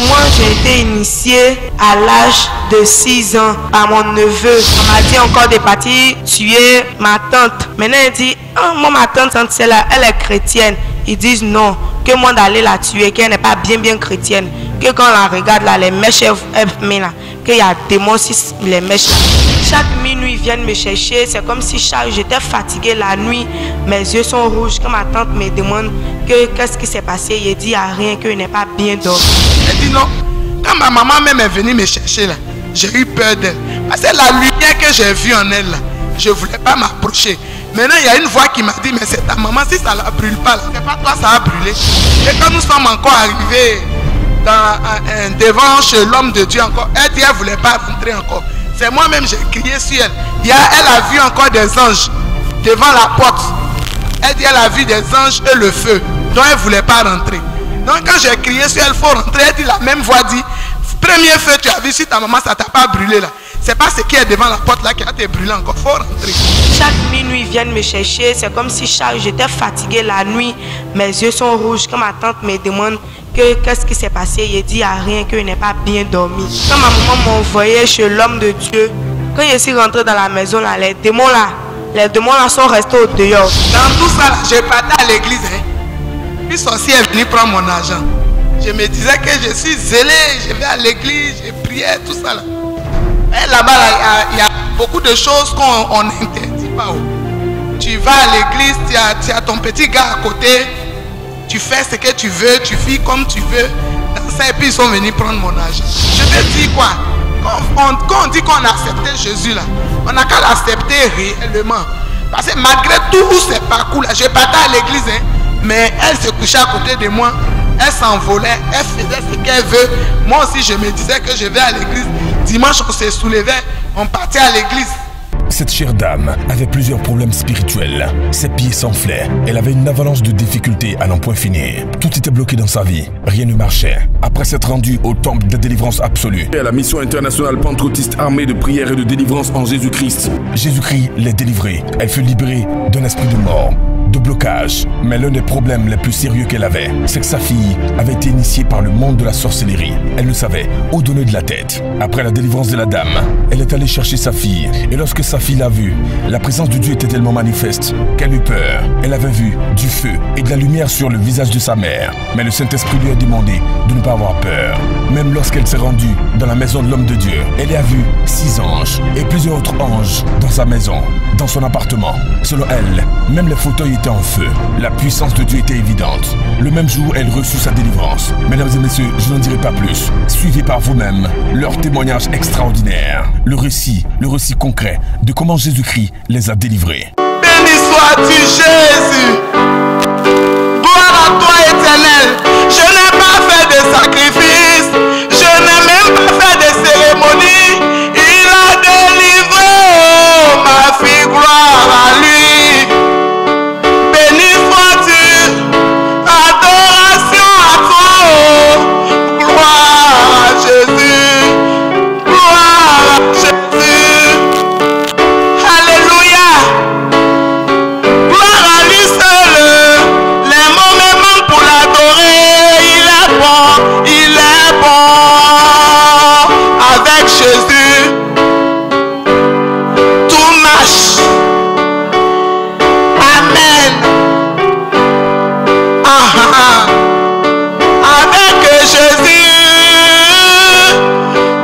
Moi, j'ai été initiée à l'âge de 6 ans par mon neveu. On m'a dit encore de partir tuer ma tante. Maintenant, il dit, oh, moi, ma tante, c'est là, elle est chrétienne. Ils disent non, que moi d'aller la tuer, qu'elle n'est pas bien chrétienne. Que quand on la regarde là, les mèches, elles met là, qu'il y a des démons sur les mèches là. Chaque minuit, ils viennent me chercher. C'est comme si j'étais fatiguée la nuit. Mes yeux sont rouges. Quand ma tante me demande qu'est-ce qui s'est passé, il dit à rien, qu'il n'est pas bien dormi. Elle dit non. Quand ma maman même est venue me chercher là, j'ai eu peur d'elle. Parce que la lumière que j'ai vue en elle là, je ne voulais pas m'approcher. Maintenant, il y a une voix qui m'a dit, mais c'est ta maman, si ça ne la brûle pas, c'est pas toi, ça a brûlé. Et quand nous sommes encore arrivés devant chez l'homme de Dieu encore, elle dit, elle ne voulait pas rentrer encore. C'est moi-même, j'ai crié sur elle. Elle a vu encore des anges devant la porte. Elle dit, elle a vu des anges et le feu. Donc, elle ne voulait pas rentrer. Donc, quand j'ai crié sur elle, il faut rentrer. Elle dit, la même voix dit, premier feu, tu as vu si ta maman, ça ne t'a pas brûlé là. C'est pas ce qui est devant la porte là qui a été brûlé encore. Il faut rentrer. Chaque minuit, ils viennent me chercher. C'est comme si j'étais fatiguée la nuit. Mes yeux sont rouges. Quand ma tante me demande qu'est-ce qui s'est passé, il dit à rien, qu'il n'est pas bien dormi. Quand ma maman m'envoyait chez l'homme de Dieu, quand je suis rentrée dans la maison là, les démons là sont restés au dehors. Dans tout ça là, j'ai parti à l'église. Une sorcière est venue prendre mon argent. Je me disais que je suis zélé, je vais à l'église, je priais, tout ça là. Et là-bas, il y a beaucoup de choses qu'on n'interdit pas. Tu vas à l'église, tu as ton petit gars à côté, tu fais ce que tu veux, tu vis comme tu veux. Dans ça, et puis ils sont venus prendre mon argent. Je te dis quoi? Quand on dit qu'on a accepté Jésus là, on n'a qu'à l'accepter réellement. Parce que malgré tous ces parcours là, je partais à l'église, mais elle se couchait à côté de moi. Elle s'envolait, elle faisait ce qu'elle veut. Moi aussi, je me disais que je vais à l'église. Dimanche, on se soulevait, on partait à l'église. Cette chère dame avait plusieurs problèmes spirituels. Ses pieds s'enflaient. Elle avait une avalanche de difficultés à n'en point finir. Tout était bloqué dans sa vie. Rien ne marchait. Après s'être rendue au temple de délivrance absolue, à la mission internationale pentecôtiste armée de prière et de délivrance en Jésus-Christ. Jésus-Christ l'est délivrée. Elle fut libérée d'un esprit de mort, de blocage. Mais l'un des problèmes les plus sérieux qu'elle avait, c'est que sa fille avait été initiée par le monde de la sorcellerie. Elle le savait, au donné de la tête. Après la délivrance de la dame, elle est allée chercher sa fille. Et lorsque sa fille l'a vue, la présence de Dieu était tellement manifeste qu'elle eut peur. Elle avait vu du feu et de la lumière sur le visage de sa mère. Mais le Saint-Esprit lui a demandé de ne pas avoir peur. Même lorsqu'elle s'est rendue dans la maison de l'homme de Dieu, elle y a vu 6 anges et plusieurs autres anges dans sa maison, dans son appartement. Selon elle, même les fauteuils étaient en feu. La puissance de Dieu était évidente. Le même jour, elle reçut sa délivrance. Mesdames et messieurs, je n'en dirai pas plus. Suivez par vous-même leur témoignage extraordinaire. Le récit concret de comment Jésus-Christ les a délivrés. Béni sois-tu, Jésus. Gloire à toi, Éternel. Je n'ai pas fait de sacrifice. Je n'ai même pas fait de cérémonie. Il a délivré, oh, ma fille, gloire à lui. Béni sois-tu. Adoration à toi, oh. Gloire à Jésus. Gloire à Jésus. Jésus, tout marche. Amen. Avec Jésus,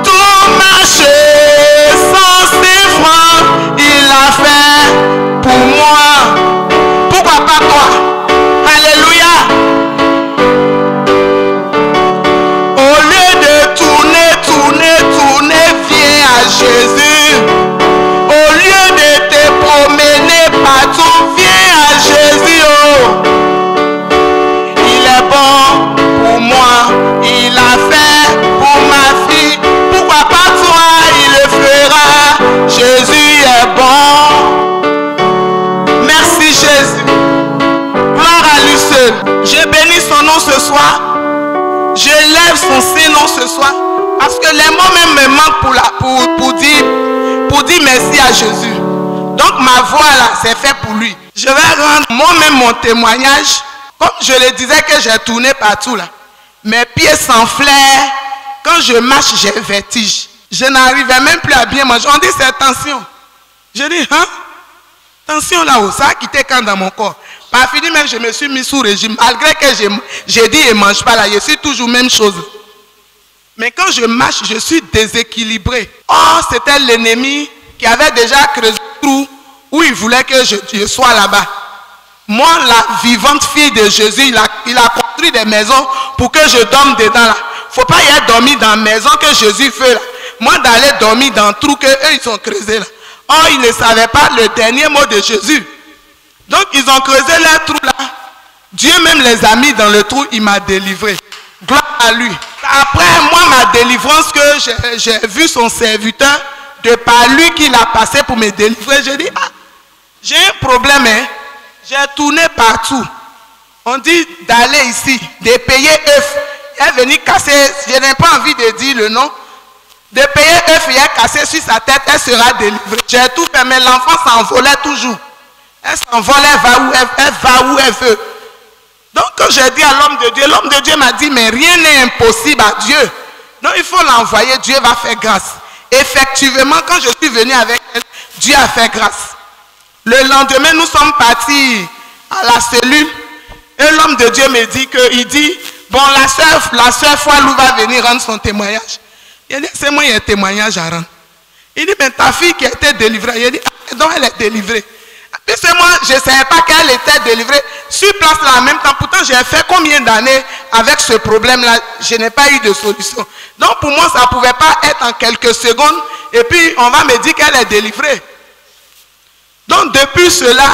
tout marche. 106 francs, il a fait pour moi. Pourquoi pas toi? Alléluia. Au lieu de tourner, viens à Jésus. Au lieu de te promener partout, viens à Jésus. Oh. Il est bon pour moi, il a fait pour ma fille. Pourquoi pas toi, il le fera. Jésus est bon. Merci Jésus. Gloire à lui seul. Je bénis son nom ce soir. Je lève son Saint-Nom ce soir. Parce que les mots même me manquent pour dire merci à Jésus. Donc ma voix là, c'est fait pour lui. Je vais rendre moi-même mon témoignage. Comme je le disais que j'ai tourné partout là. Mes pieds s'enflaient. quand je marche, j'ai un vertige. Je n'arrivais même plus à bien manger. On dit c'est tension. Je dis, hein? Tension là-haut, ça a quitté quand dans mon corps. Par fini même, je me suis mis sous régime. Malgré que j'ai dit, et mange pas là, je suis toujours même chose. Mais quand je marche, je suis déséquilibré. Or, c'était l'ennemi qui avait déjà creusé un trou où il voulait que je sois là-bas. Moi, la vivante fille de Jésus, il a construit des maisons pour que je dorme dedans là. Faut pas y aller dormir dans la maison que Jésus fait là. Moi, d'aller dormir dans le trou qu'eux, ils ont creusé là. Or, ils ne savaient pas le dernier mot de Jésus. Donc, ils ont creusé leur trou là. Dieu même les a mis dans le trou, il m'a délivré. Gloire à lui. Après, moi, ma délivrance que j'ai vu son serviteur, de par lui qu'il a passé pour me délivrer, j'ai dit, ah, j'ai un problème, hein. J'ai tourné partout. On dit d'aller ici, de payer œuf. Il est venu casser, je n'ai pas envie de dire le nom. De payer œuf, il est cassé sur sa tête, elle sera délivrée. J'ai tout fait, mais l'enfant s'envolait toujours. Elle s'envole, elle va où elle veut. Donc quand j'ai dit à l'homme de Dieu m'a dit, mais rien n'est impossible à Dieu. Donc il faut l'envoyer, Dieu va faire grâce. Effectivement, quand je suis venu avec elle, Dieu a fait grâce. Le lendemain, nous sommes partis à la cellule. Et l'homme de Dieu me dit il dit, bon, la soeur Foilou va venir rendre son témoignage. Il dit, c'est moi, il y a un témoignage à rendre. Il dit, mais ta fille qui a été délivrée. Il dit, ah, donc elle est délivrée. Et c'est moi, je ne savais pas qu'elle était délivrée. Sur place là en même temps, pourtant j'ai fait combien d'années avec ce problème-là, je n'ai pas eu de solution. Donc pour moi, ça ne pouvait pas être en quelques secondes. Et puis on va me dire qu'elle est délivrée. Donc depuis cela,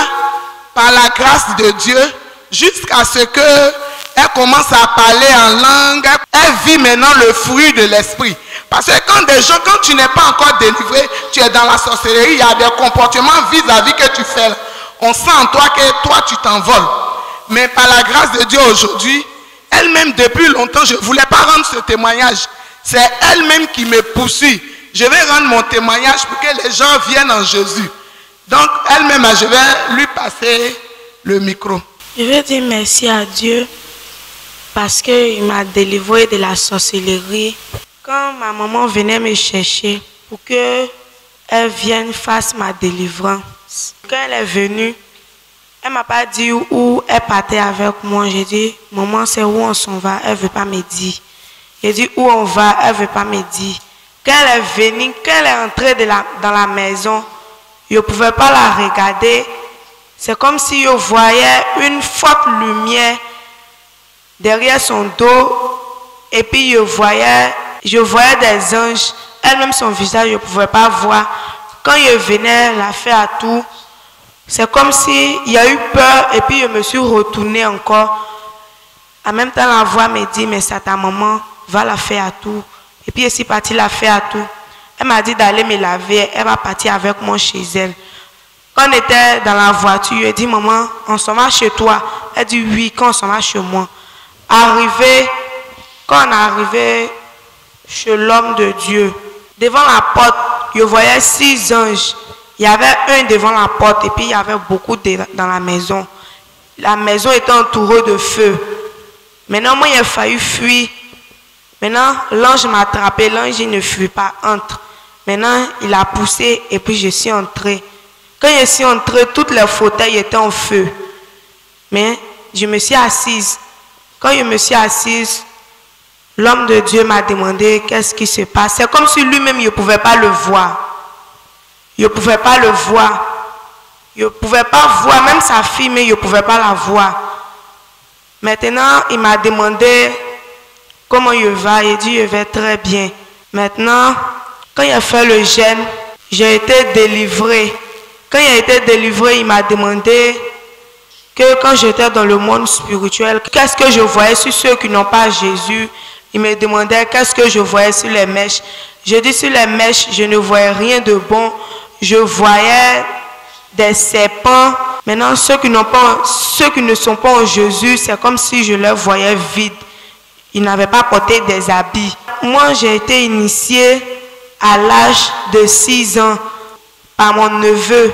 par la grâce de Dieu, jusqu'à ce qu'elle commence à parler en langue, elle vit maintenant le fruit de l'esprit. Parce que quand tu n'es pas encore délivré, tu es dans la sorcellerie, il y a des comportements vis-à-vis que tu fais. On sent en toi que toi tu t'envoles. Mais par la grâce de Dieu aujourd'hui, elle-même depuis longtemps, je ne voulais pas rendre ce témoignage. C'est elle-même qui me poursuit. Je vais rendre mon témoignage pour que les gens viennent en Jésus. Donc elle-même, je vais lui passer le micro. Je veux dire merci à Dieu parce qu'il m'a délivré de la sorcellerie. Quand ma maman venait me chercher pour qu'elle vienne faire ma délivrance, quand elle est venue, elle ne m'a pas dit où elle partait avec moi. J'ai dit, maman, c'est où on s'en va? Elle ne veut pas me dire. J'ai dit, où on va? Elle ne veut pas me dire. Quand elle est venue, quand elle est entrée dans la maison, je ne pouvais pas la regarder. C'est comme si je voyais une forte lumière derrière son dos. Et puis je voyais des anges. Elle-même, son visage, je ne pouvais pas voir. Quand je venais la faire à tout, c'est comme s'il y a eu peur. Et puis je me suis retournée encore. En même temps, la voix me dit, mais c'est ta maman, va la faire à tout. Et puis je suis partie la faire à tout. Elle m'a dit d'aller me laver. Elle va partir avec moi chez elle. Quand on était dans la voiture, je lui ai dit, maman, on s'en va chez toi. Elle dit, oui, quand on s'en va chez moi. Quand on est arrivé chez l'homme de Dieu, devant la porte, je voyais 6 anges. Il y avait un devant la porte et puis il y avait beaucoup dans la maison. La maison était entourée de feu. Maintenant, moi, il a fallu fuir. Maintenant, l'ange m'a attrapé. L'ange, il ne fuit pas, entre. Maintenant, il a poussé et puis je suis entrée. Quand je suis entrée, toutes les fauteuils étaient en feu. Mais je me suis assise. Quand je me suis assise, l'homme de Dieu m'a demandé qu'est-ce qui se passe. C'est comme si lui-même, il ne pouvait pas le voir. Il ne pouvait pas le voir. Il ne pouvait pas voir, même sa fille, mais il ne pouvait pas la voir. Maintenant, il m'a demandé comment je vais. Il dit, je vais très bien. Maintenant, quand il a fait le jeûne, j'ai été délivrée. Quand il a été délivré, il m'a demandé que quand j'étais dans le monde spirituel, qu'est-ce que je voyais sur ceux qui n'ont pas Jésus. Il me demandait qu'est-ce que je voyais sur les mèches. Je dis sur les mèches, je ne voyais rien de bon. Je voyais des serpents. Maintenant, ceux qui ne sont pas en Jésus, c'est comme si je les voyais vides. Ils n'avaient pas porté des habits. Moi, j'ai été initiée à l'âge de 6 ans par mon neveu.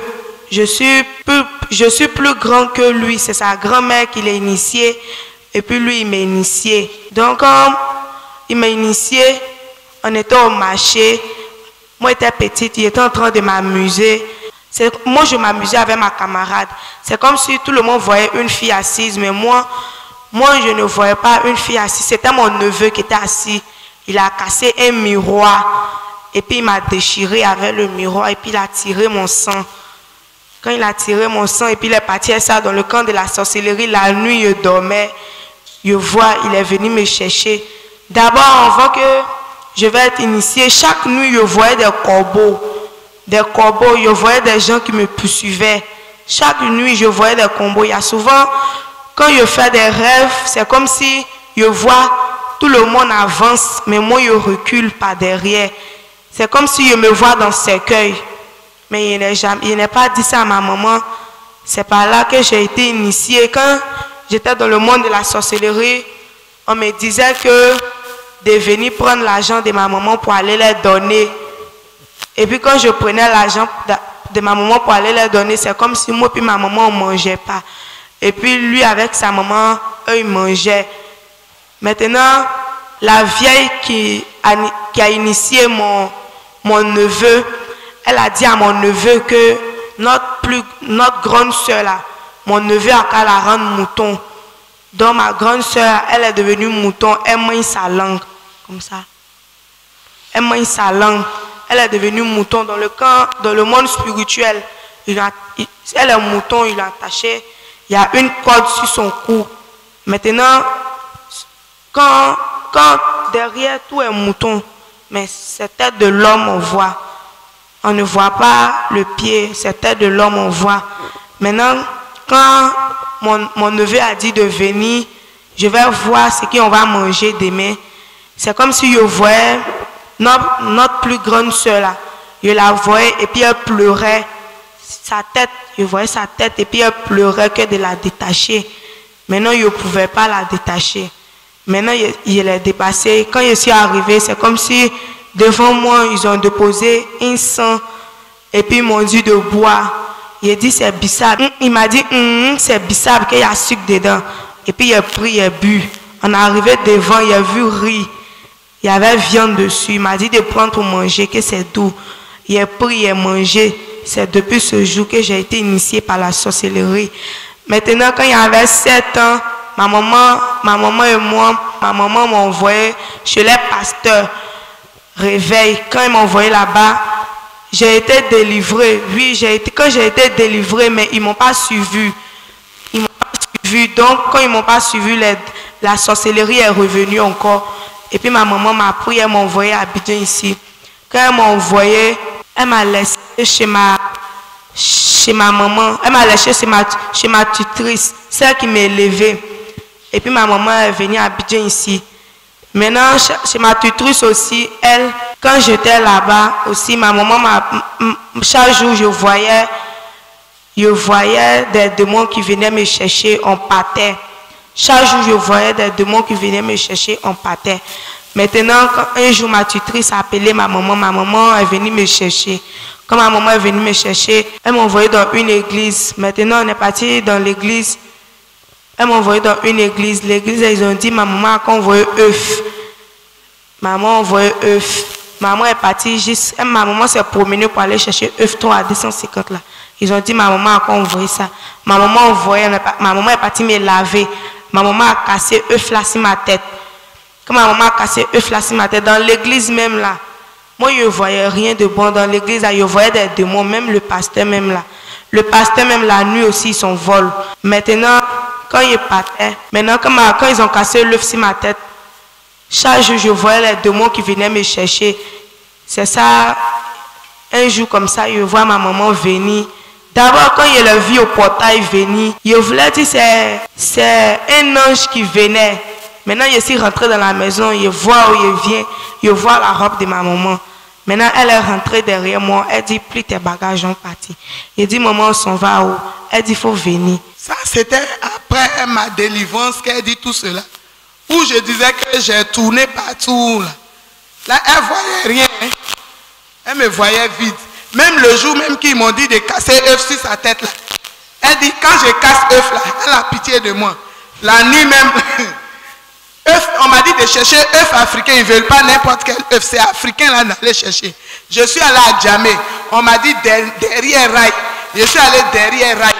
Je suis plus grand que lui. C'est sa grand-mère qui l'a initié. Et puis lui, il m'a initié. Donc, il m'a initié. On était au marché. Moi, j'étais petite, il était en train de m'amuser. Moi, je m'amusais avec ma camarade. C'est comme si tout le monde voyait une fille assise, mais moi, je ne voyais pas une fille assise. C'était mon neveu qui était assis. Il a cassé un miroir. Et puis, il m'a déchiré avec le miroir. Et puis, il a tiré mon sang. Quand il a tiré mon sang, et puis il est parti ça dans le camp de la sorcellerie. La nuit, je dormais. Je vois, il est venu me chercher. D'abord, avant que je vais être initié, chaque nuit, je voyais des corbeaux. Des corbeaux, je voyais des gens qui me poursuivaient. Chaque nuit, je voyais des corbeaux. Il y a souvent, quand je fais des rêves, c'est comme si je vois tout le monde avance, mais moi, je recule par derrière. C'est comme si je me vois dans le cercueil. Mais il n'est pas dit ça à ma maman. C'est par là que j'ai été initiée. Quand j'étais dans le monde de la sorcellerie, on me disait que de venir prendre l'argent de ma maman pour aller les donner. Et puis quand je prenais l'argent de ma maman pour aller les donner, c'est comme si moi et ma maman on ne mangeait pas. Et puis lui avec sa maman, eux ils mangeaient. Maintenant, la vieille qui a initié mon neveu, elle a dit à mon neveu que notre grande soeur là, mon neveu a qu'à la rendre mouton. Donc ma grande soeur, elle est devenue mouton, elle mange sa langue, comme ça. Elle mange sa langue, elle est devenue mouton dans le monde spirituel. Elle est mouton, il l'a attaché, il y a une corde sur son cou. Maintenant, quand derrière tout est mouton, mais c'est tête de l'homme on voit. On ne voit pas le pied, c'est tête de l'homme on voit. Maintenant, quand mon neveu a dit de venir, je vais voir ce qu'on va manger demain. C'est comme si je voyais notre plus grande soeur là. Je la voyais et puis elle pleurait. Sa tête, je voyais sa tête et puis elle pleurait que de la détacher. Maintenant, je ne pouvais pas la détacher. Maintenant, il est dépassé. Quand je suis arrivé, c'est comme si devant moi, ils ont déposé un sang et puis ils m'ont dit de boire. Il a dit c'est bissable. Il m'a dit c'est bissable qu'il y a sucre dedans. Et puis il a pris, il a bu. On est arrivé devant, il a vu riz. Il y avait viande dessus. Il m'a dit de prendre pour manger, que c'est doux. Il a pris, il a mangé. C'est depuis ce jour que j'ai été initié par la sorcellerie. Maintenant, quand il y avait 7 ans, ma maman et moi, ma maman m'a envoyé chez les pasteurs. Réveil. Quand ils m'ont envoyé là-bas, j'ai été délivré. Oui, quand j'ai été délivré, mais ils ne m'ont pas suivi. Ils m'ont pas suivi. Donc, quand ils ne m'ont pas suivi, la sorcellerie est revenue encore. Et puis ma maman m'a pris, elle m'a envoyé à Abidjan ici. Quand elle m'a envoyé, elle m'a laissé chez ma maman. Elle m'a laissé chez ma tutrice, celle qui m'a élevé. Et puis ma maman est venue à Abidjan ici. Maintenant, chez ma tutrice aussi, elle, quand j'étais là-bas aussi, ma maman chaque jour je voyais des démons qui venaient me chercher, on partait. Chaque jour je voyais des démons qui venaient me chercher, on partait. Maintenant, quand un jour ma tutrice a appelé ma maman est venue me chercher. Quand ma maman est venue me chercher, elle m'a envoyé dans une église. Maintenant, on est parti dans l'église. Elle m'a envoyé dans une église. L'église, ils ont dit, ma maman a envoyé œuf. Maman a envoyé œuf. Maman est partie juste. Ma maman s'est promenée pour aller chercher œuf 3 à 250 là. Ils ont dit, ma maman a envoyé ça. Ma maman est partie me laver. Ma maman a cassé œuf là sur ma tête. Quand ma maman a cassé œuf là sur ma tête, dans l'église même là, moi je ne voyais rien de bon dans l'église. Je voyais des démons, même le pasteur même là. Le pasteur même la nuit aussi, ils s'envolent. Maintenant, quand ils partaient, quand ils ont cassé l'œuf sur ma tête, chaque jour je voyais les démons qui venaient me chercher. C'est ça, un jour comme ça, je vois ma maman venir. D'abord, quand je l'ai vu au portail venir, je voulais dire c'est un ange qui venait. Maintenant, je suis rentrée dans la maison, je vois où il vient, je vois la robe de ma maman. Maintenant, elle est rentrée derrière moi, elle dit, plie tes bagages, on partit. Je dis, maman, on s'en va où? Elle dit, il faut venir. Ça, c'était après ma délivrance qu'elle dit tout cela. Où je disais que j'ai tourné partout. Là, elle ne voyait rien. Hein. Elle me voyait vide. Même le jour même qu'ils m'ont dit de casser œuf sur sa tête là. Elle dit, quand je casse œuf là, elle a pitié de moi. La nuit même, On m'a dit de chercher œufs africains. Ils ne veulent pas n'importe quel œuf. C'est africain là d'aller chercher. Je suis allé à Djamé. On m'a dit derrière Rail. Je suis allé derrière Rail.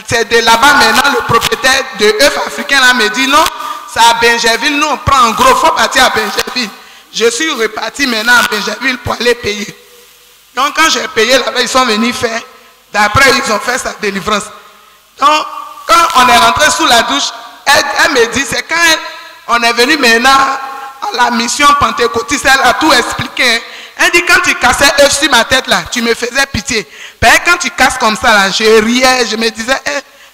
C'est de là-bas maintenant le propriétaire de œufs africains là me dit non, c'est à Benjerville. Nous on prend en gros. Il faut partir à Benjerville. Je suis reparti maintenant à Benjerville pour aller payer. Donc quand j'ai payé là-bas, ils sont venus faire. D'après, ils ont fait sa délivrance. Donc quand on est rentré sous la douche, elle me dit, c'est quand on est venu maintenant à la mission pentecôtiste, elle a tout expliqué. Elle dit, quand tu cassais œuf sur ma tête là, tu me faisais pitié. Mais quand tu casses comme ça là, je riais, je me disais,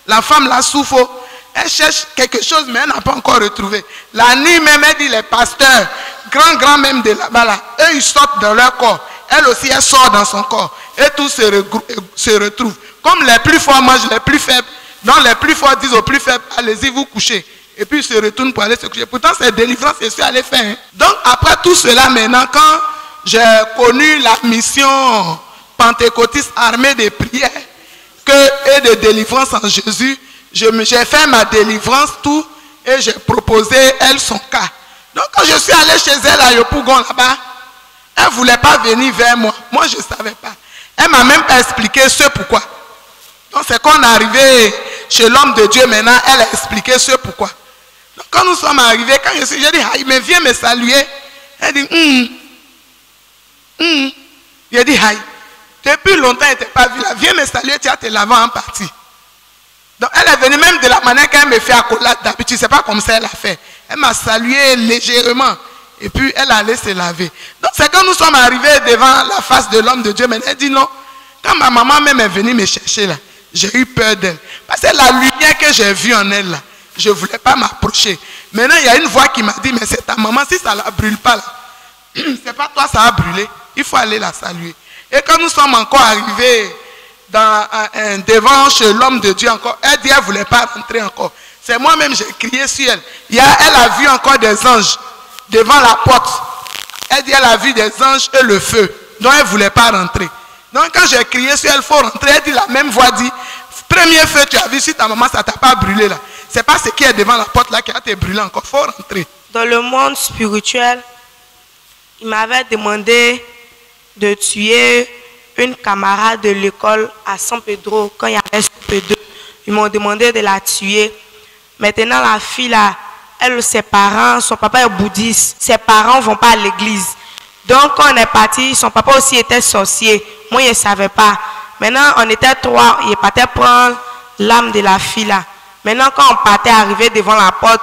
la femme là souffre. Elle cherche quelque chose, mais elle n'a pas encore retrouvé. La nuit même, elle dit, les pasteurs, grands même de là-bas là, eux ils sortent dans leur corps. Elle aussi, elle sort dans son corps. Et tout se retrouve. Comme les plus forts mangent les plus faibles. Donc les plus forts disent aux plus faibles, allez-y vous coucher. Et puis ils se retournent pour aller se coucher. Pourtant c'est délivrance, je suis allé faire. Hein. Donc après tout cela maintenant, quand j'ai connu la mission pentecôtiste armée de prière et de délivrance en Jésus, j'ai fait ma délivrance tout et j'ai proposé elle son cas. Donc quand je suis allé chez elle à Yopougon là-bas, elle ne voulait pas venir vers moi. Moi je ne savais pas. Elle ne m'a même pas expliqué ce pourquoi. Donc c'est quand on est arrivé chez l'homme de Dieu maintenant, elle a expliqué ce pourquoi. Donc quand nous sommes arrivés, quand j'ai dit, ah, il vient me saluer. Elle dit, J'ai dit, aïe, depuis longtemps elle n'était pas vue là, viens me saluer, tu as te laver en partie. Donc elle est venue même de la manière qu'elle me fait accolade d'habitude, c'est pas comme ça elle a fait. Elle m'a salué légèrement et puis elle allait se laver. Donc c'est quand nous sommes arrivés devant la face de l'homme de Dieu, mais elle dit non. Quand ma maman même est venue me chercher là, j'ai eu peur d'elle. Parce que la lumière que j'ai vue en elle là, je ne voulais pas m'approcher. Maintenant, il y a une voix qui m'a dit, mais c'est ta maman, si ça ne la brûle pas là, c'est pas toi, ça a brûlé. Il faut aller la saluer. Et quand nous sommes encore arrivés devant chez l'homme de Dieu encore, elle dit, elle ne voulait pas rentrer encore. C'est moi-même, j'ai crié sur elle. Elle a vu encore des anges devant la porte. Elle dit, elle a vu des anges et le feu. Donc, elle ne voulait pas rentrer. Donc quand j'ai crié sur elle, il faut rentrer, elle dit, la même voix dit, premier feu tu as vu sur ta maman, ça ne t'a pas brûlé là. C'est pas ce qui est devant la porte là qui a été brûlé encore, il faut rentrer. Dans le monde spirituel, il m'avait demandé de tuer une camarade de l'école à San Pedro, quand il y avait San Pedro. Ils m'ont demandé de la tuer. Maintenant la fille là, elle, ses parents, son papa est bouddhiste, ses parents ne vont pas à l'église. Donc quand on est parti, son papa aussi était sorcier. Moi, je ne savais pas. Maintenant, on était trois. Il partait prendre l'âme de la fille là. Maintenant, quand on partait arriver devant la porte,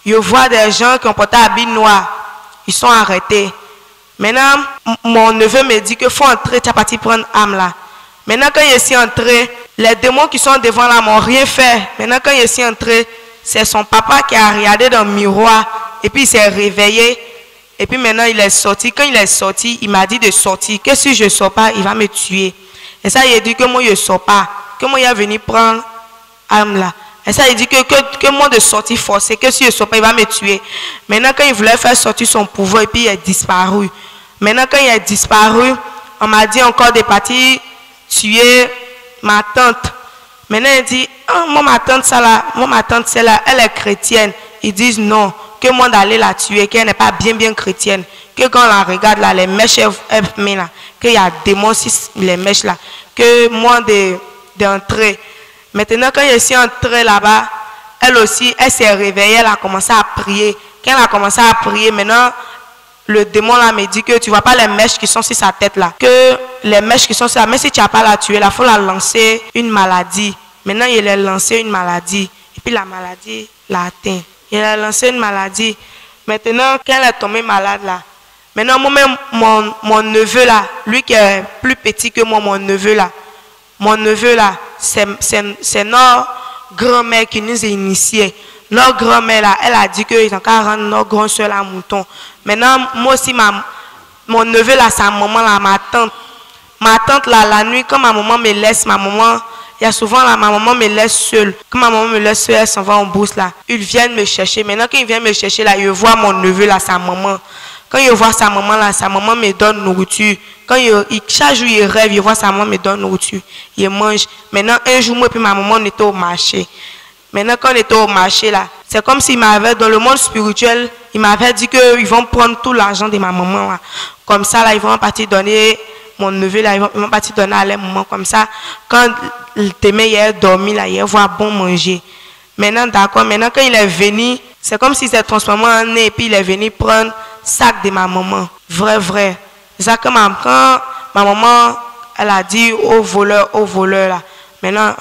je vois des gens qui ont porté un habit noir. Ils sont arrêtés. Maintenant, mon neveu me dit qu'il faut entrer, tu as parti prendre l'âme là. Maintenant, quand je suis entré, les démons qui sont devant là m'ont rien fait. Maintenant, quand je suis entré, c'est son papa qui a regardé dans le miroir et puis il s'est réveillé. Et puis maintenant, il est sorti. Quand il est sorti, il m'a dit de sortir. Que si je ne sors pas, il va me tuer. Et ça, il a dit que moi, je ne sors pas. Que moi, il est venu prendre l'âme là. Et ça, il dit que moi, de sortir forcé. Que si je ne sors pas, il va me tuer. Maintenant, quand il voulait faire sortir son pouvoir, et puis il est disparu. Maintenant, quand il est disparu, on m'a dit encore de partir tuer ma tante. Maintenant, il dit, oh, moi, ma tante, celle-là, elle est chrétienne. Ils disent non. Que moi d'aller la tuer, qu'elle n'est pas bien chrétienne, que quand on la regarde là, les mèches elles met là, qu'il y a des démons sur les mèches là, que moi d'entrer. Maintenant quand je suis entrée là-bas, elle aussi, elle s'est réveillée, elle a commencé à prier. Quand elle a commencé à prier, maintenant le démon là me dit que tu vois pas les mèches qui sont sur sa tête là, que les mèches qui sont sur la, même si tu n'as pas la tuer, il faut la lancer une maladie. Maintenant il a lancé une maladie et puis la maladie l'a atteint. Il a lancé une maladie. Maintenant, quand elle est tombée malade là, maintenant moi-même, mon neveu là, lui qui est plus petit que moi, mon neveu là, c'est notre grand-mère qui nous a initiés. Notre grand-mère là, elle a dit qu'ils ont qu'à rendre notre grand-soeur à mouton. Maintenant, moi aussi, mon neveu là, sa maman là, ma tante. Ma tante là, la nuit, quand ma maman me laisse, il y a souvent là, ma maman me laisse seule. Quand ma maman me laisse seule, elle s'en va en bourse là. Ils viennent me chercher. Maintenant, quand ils viennent me chercher là, je vois mon neveu là, sa maman. Quand je vois sa maman là, sa maman me donne nourriture. Quand chaque jour il rêve, je vois sa maman me donne nourriture. Il mange. Maintenant, un jour, moi et puis ma maman on était au marché. Maintenant, quand on était au marché, là, c'est comme s'il m'avait, dans le monde spirituel, il m'avait dit qu'ils vont prendre tout l'argent de ma maman. Là. Comme ça, là, ils vont partir donner, mon neveu, là, ils vont partir donner à leur maman. Comme ça, quand le témé il est dormi, là, il va bon manger. Maintenant, d'accord, maintenant, quand il est venu, c'est comme s'il s'est transformé en nez, et puis il est venu prendre sac de ma maman. Vrai. C'est ça que quand ma maman, elle a dit au voleur, là. Maintenant,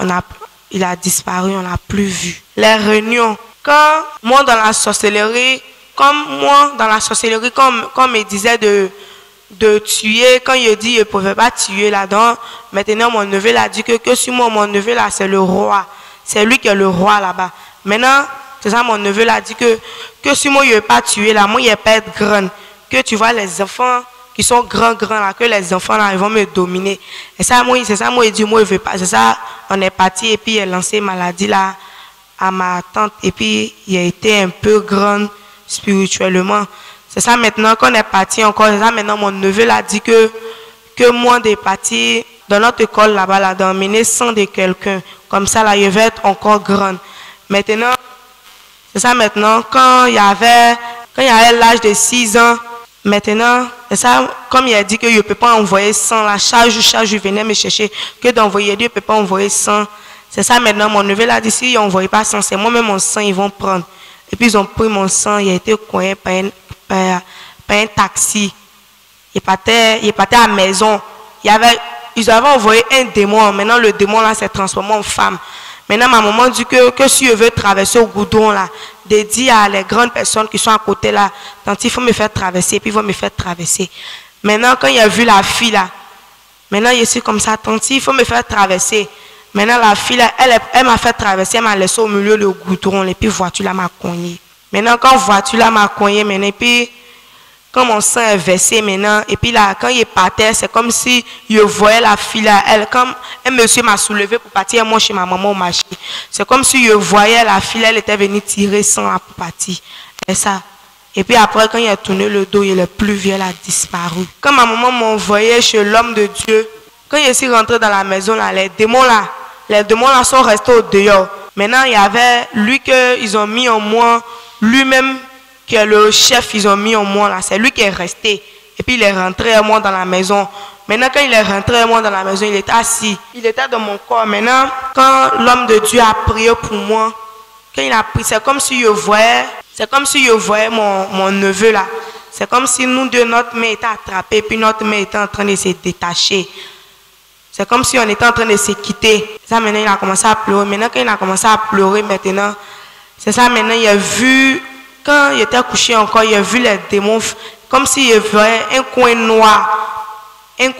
il a disparu, on l'a plus vu. Les réunions. Quand moi, dans la sorcellerie, comme on me disait de tuer, quand il dit qu'il ne pouvait pas tuer là-dedans, maintenant, mon neveu l'a dit que sur moi, mon neveu là, c'est le roi. C'est lui qui est le roi là-bas. Maintenant, c'est ça, mon neveu l'a dit que si moi, il ne veut pas tuer là, moi, il ne pas être grand. Que tu vois les enfants qui sont grands là, que les enfants là, ils vont me dominer. Et ça, moi, c'est ça, moi, il dit, moi, il veut pas. C'est ça, on est parti et puis il a lancé maladie là à ma tante. Et puis, il a été un peu grand spirituellement. C'est ça, maintenant, qu'on est parti encore, c'est ça, maintenant, mon neveu l'a dit que moi, des partis dans notre école là-bas, là, d'emmener sang de quelqu'un. Comme ça, là, il va être encore grand. Maintenant, c'est ça, maintenant, quand il y avait l'âge de 6 ans, maintenant, c'est ça, comme il a dit qu'il ne peut pas envoyer sang, là, chaque jour, il venait me chercher, que d'envoyer, il ne peut pas envoyer sang. C'est ça, maintenant, mon neveu l'a dit, si il n'envoie pas sang, c'est moi-même mon sang, ils vont prendre. Et puis, ils ont pris mon sang, il a été coincé par un taxi. Il partait à la maison. Ils avaient envoyé un démon. Maintenant, le démon là s'est transformé en femme. Maintenant, ma maman dit que si je veux traverser au goudron là, de dire à les grandes personnes qui sont à côté là, tant il faut me faire traverser, et puis ils vont me faire traverser. Maintenant, quand il a vu la fille là, maintenant je suis comme ça, tant il faut me faire traverser. Maintenant, la fille là, elle m'a fait traverser, elle m'a laissé au milieu du goudron, et puis voiture là m'a cogné. Maintenant, quand voiture là m'a cogné, maintenant, et puis quand mon sang est versé maintenant, et puis là, quand il est par terre, c'est comme si je voyais la fille là, comme un monsieur m'a soulevé pour partir, moi chez ma maman au marché. C'est comme si je voyais la fille, elle était venue tirer sang pour partir. Et ça. Et puis après, quand il a tourné le dos, il est plus vieux, elle a disparu. Quand ma maman m'a envoyé chez l'homme de Dieu, quand je suis rentré dans la maison là, les démons là sont restés au dehors. Maintenant, il y avait lui qu'ils ont mis en moi, lui-même, que le chef, ils ont mis en moi là, c'est lui qui est resté. Et puis il est rentré à moi dans la maison. Maintenant, quand il est rentré à moi dans la maison, il était assis. Il était dans mon corps. Maintenant, quand l'homme de Dieu a prié pour moi, quand il a prié, c'est comme si je voyais mon neveu là. C'est comme si nous deux, notre main était attrapée, puis notre main était en train de se détacher. C'est comme si on était en train de se quitter. Ça, maintenant, il a commencé à pleurer. Maintenant, quand il a commencé à pleurer, maintenant, c'est ça, maintenant, il a vu. Quand il était couché encore, il a vu les démons, comme s'il voyait un coin noir, et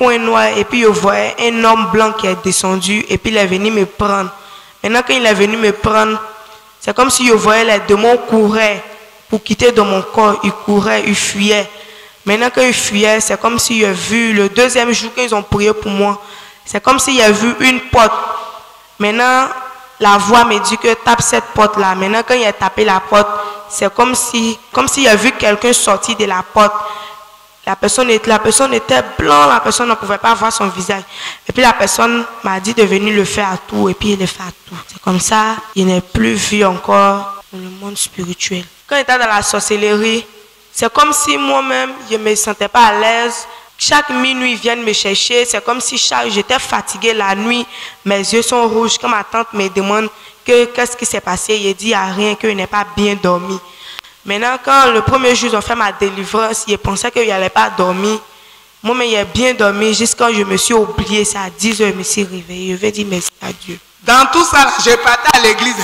puis il voyait un homme blanc qui est descendu, et puis il est venu me prendre. Maintenant, quand il est venu me prendre, c'est comme si je voyais les démons courir pour quitter de mon corps. Ils couraient, ils fuyaient. Maintenant, quand ils fuyaient, c'est comme si j'ai vu, le deuxième jour qu'ils ont prié pour moi, c'est comme s'il y a vu une porte. Maintenant, la voix me dit que tape cette porte-là. Maintenant, quand il a tapé la porte, c'est comme s'il y a vu quelqu'un sortir de la porte. La personne était blanche, la personne ne pouvait pas voir son visage. Et puis la personne m'a dit de venir le faire à tout, et puis il le fait à tout. C'est comme ça, il n'est plus vu encore dans le monde spirituel. Quand j'étais dans la sorcellerie, c'est comme si moi-même, je ne me sentais pas à l'aise. Chaque minuit, ils viennent me chercher. C'est comme si j'étais fatiguée la nuit. Mes yeux sont rouges. Quand ma tante me demande qu'est-ce qui s'est passé, il dit à rien, qu'il n'ait pas bien dormi. Maintenant, quand le premier jour, ils ont fait ma délivrance, ils pensaient qu'il n'allait pas dormir. Moi, mais il a bien dormi jusqu'à quand je me suis oubliée. C'est à 10 h, je me suis réveillée. Je vais dire merci à Dieu. Dans tout ça, je partais à l'église.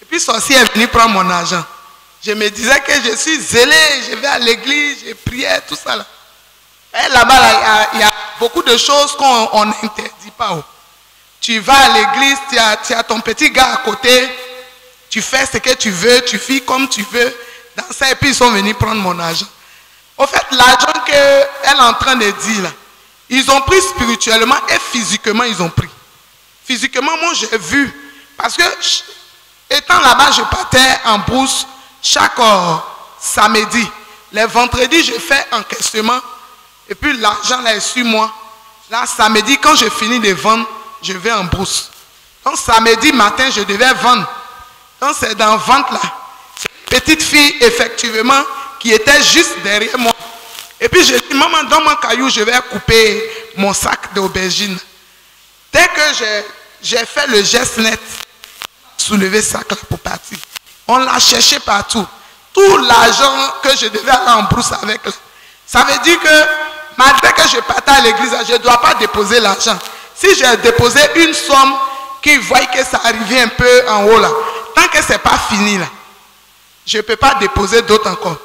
Et puis, sorcier est venu prendre mon argent. Je me disais que je suis zélé, je vais à l'église, je priais, tout ça là. Et là-bas, il y a beaucoup de choses qu'on n'interdit pas. Tu vas à l'église, tu as ton petit gars à côté, tu fais ce que tu veux, tu fais comme tu veux. Dans ça, et puis ils sont venus prendre mon argent. Au fait, l'argent qu'elle est en train de dire là, ils ont pris spirituellement et physiquement, ils ont pris. Physiquement, moi j'ai vu. Parce que, étant là-bas, je partais en brousse chaque samedi. Les vendredis, je fais encaissement. Et puis l'argent là est sur moi. Là, samedi, quand je finis de vendre, je vais en brousse. Donc samedi matin, je devais vendre. Donc c'est dans le ventre là. C'est une petite fille, effectivement, qui était juste derrière moi. Et puis je dis, maman, dans mon caillou, je vais couper mon sac d'aubergine. Dès que j'ai fait le geste net, soulever ce sac là pour partir. On l'a cherché partout. Tout l'argent que je devais aller en brousse avec là. Ça veut dire que malgré que je partais à l'église, je ne dois pas déposer l'argent. Si j'ai déposé une somme qui voit que ça arrivait un peu en haut là, tant que ce n'est pas fini là, je ne peux pas déposer d'autres encore.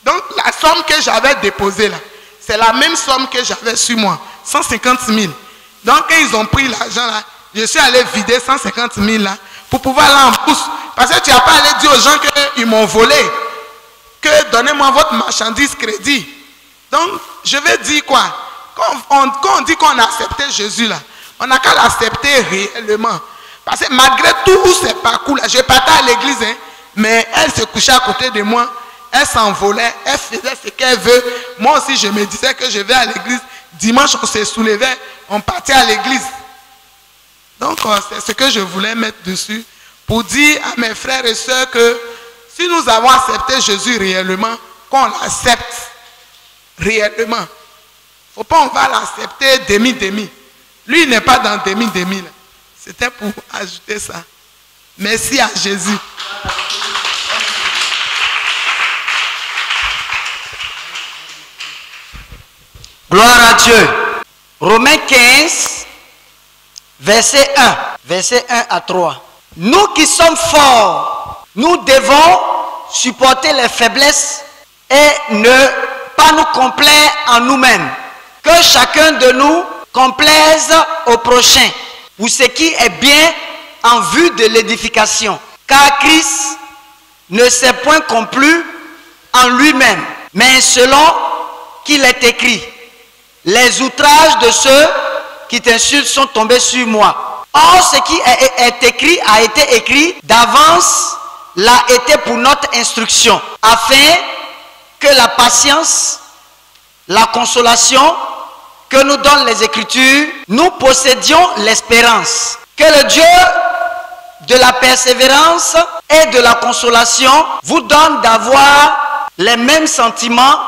Donc la somme que j'avais déposée là, c'est la même somme que j'avais sur moi, 150 000. Donc quand ils ont pris l'argent là, je suis allé vider 150 000 là pour pouvoir aller en brousse. Parce que tu n'as pas allé dire aux gens qu'ils m'ont volé, que donnez-moi votre marchandise crédit. Donc je vais dire quoi? Quand on dit qu'on a accepté Jésus là, on n'a qu'à l'accepter réellement. Parce que malgré tout ces parcours là, je partais à l'église, hein, mais elle se couchait à côté de moi. Elle s'envolait, elle faisait ce qu'elle veut. Moi aussi, je me disais que je vais à l'église. Dimanche, on se soulevait, on partait à l'église. Donc, c'est ce que je voulais mettre dessus pour dire à mes frères et sœurs que si nous avons accepté Jésus réellement, qu'on l'accepte réellement. Il ne faut pas on va l'accepter demi-demi. Lui, il n'est pas dans demi-demi. C'était pour ajouter ça. Merci à Jésus. Gloire à Dieu. Romains 15, verset 1. Verset 1 à 3. Nous qui sommes forts, nous devons supporter les faiblesses et ne pas nous complaire en nous-mêmes. Que chacun de nous complaise au prochain pour ce qui est bien en vue de l'édification. Car Christ ne s'est point complu en lui-même, mais selon qu'il est écrit. Les outrages de ceux qui t'insultent sont tombés sur moi. Or, ce qui est écrit a été écrit d'avance, l'a été pour notre instruction, afin que la patience, la consolation que nous donnent les Écritures, nous possédions l'espérance. Que le Dieu de la persévérance et de la consolation vous donne d'avoir les mêmes sentiments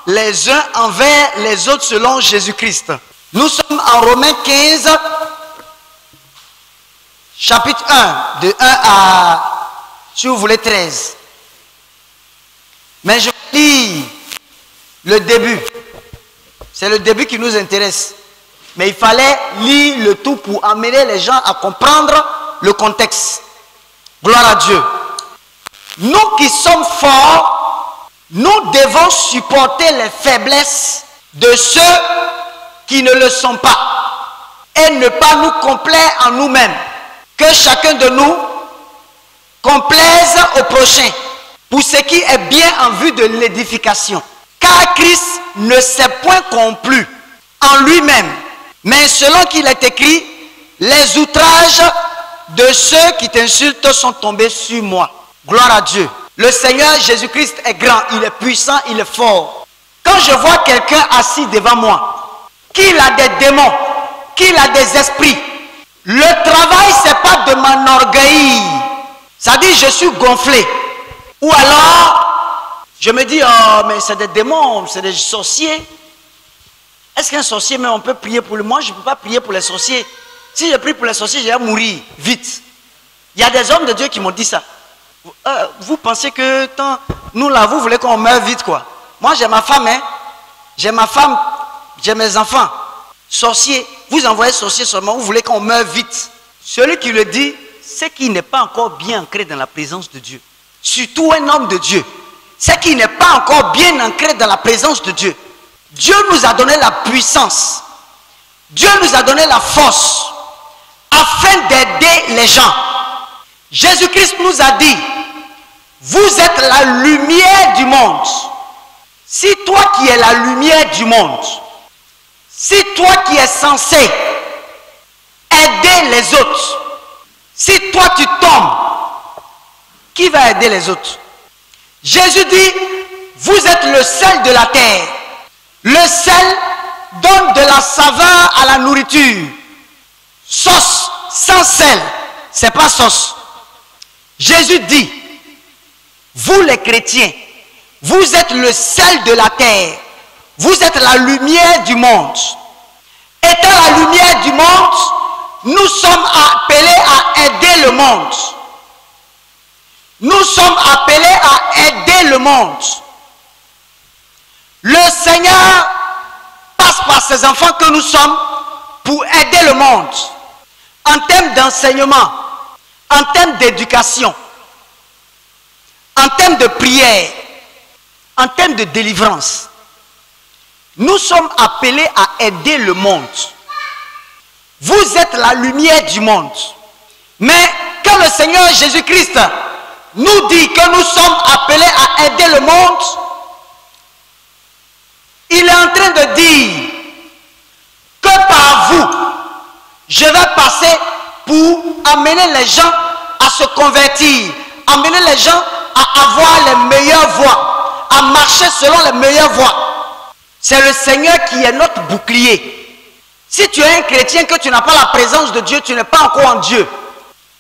les uns envers les autres selon Jésus-Christ. Nous sommes en Romains 15, chapitre 1, de 1 à, si vous voulez, 13. Mais je lis le début. C'est le début qui nous intéresse. Mais il fallait lire le tout pour amener les gens à comprendre le contexte. Gloire à Dieu. Nous qui sommes forts, nous devons supporter les faiblesses de ceux qui ne le sont pas et ne pas nous complaire en nous-mêmes. Que chacun de nous complaise au prochain pour ce qui est bien en vue de l'édification. Car Christ ne s'est point complu en lui-même, mais selon qu'il est écrit, les outrages de ceux qui t'insultent sont tombés sur moi. Gloire à Dieu. Le Seigneur Jésus-Christ est grand, il est puissant, il est fort. Quand je vois quelqu'un assis devant moi, qu'il a des démons, qu'il a des esprits, le travail, ce n'est pas de m'enorgueillir. Ça dit, je suis gonflé. Ou alors, je me dis, oh, mais c'est des démons, c'est des sorciers. Est-ce qu'un sorcier, mais on peut prier pour lui? Moi, je ne peux pas prier pour les sorciers. Si je prie pour les sorciers, je vais mourir vite. Il y a des hommes de Dieu qui m'ont dit ça. Vous pensez que nous là, vous voulez qu'on meure vite quoi? Moi j'ai ma femme, hein? J'ai ma femme, j'ai mes enfants. Sorcier, vous envoyez sorcier seulement, vous voulez qu'on meure vite. Celui qui le dit, c'est qu'il n'est pas encore bien ancré dans la présence de Dieu. Surtout un homme de Dieu. C'est qu'il n'est pas encore bien ancré dans la présence de Dieu. Dieu nous a donné la puissance. Dieu nous a donné la force afin d'aider les gens. Jésus-Christ nous a dit, vous êtes la lumière du monde. Si toi qui es la lumière du monde, si toi qui es censé aider les autres, si toi tu tombes, qui va aider les autres? Jésus dit, vous êtes le sel de la terre. Le sel donne de la saveur à la nourriture. Sauce sans sel, c'est pas sauce. Jésus dit, vous les chrétiens, vous êtes le sel de la terre, vous êtes la lumière du monde. Étant la lumière du monde, nous sommes appelés à aider le monde. Nous sommes appelés à aider le monde. Le Seigneur passe par ses enfants que nous sommes pour aider le monde. En termes d'enseignement, en termes d'éducation, en termes de prière, en termes de délivrance. Nous sommes appelés à aider le monde. Vous êtes la lumière du monde. Mais quand le Seigneur Jésus-Christ nous dit que nous sommes appelés à aider le monde, il est en train de dire que par vous, je vais passer pour amener les gens à se convertir, amener les gens à avoir les meilleures voies, à marcher selon les meilleures voies. C'est le Seigneur qui est notre bouclier. Si tu es un chrétien que tu n'as pas la présence de Dieu, tu n'es pas encore en Dieu.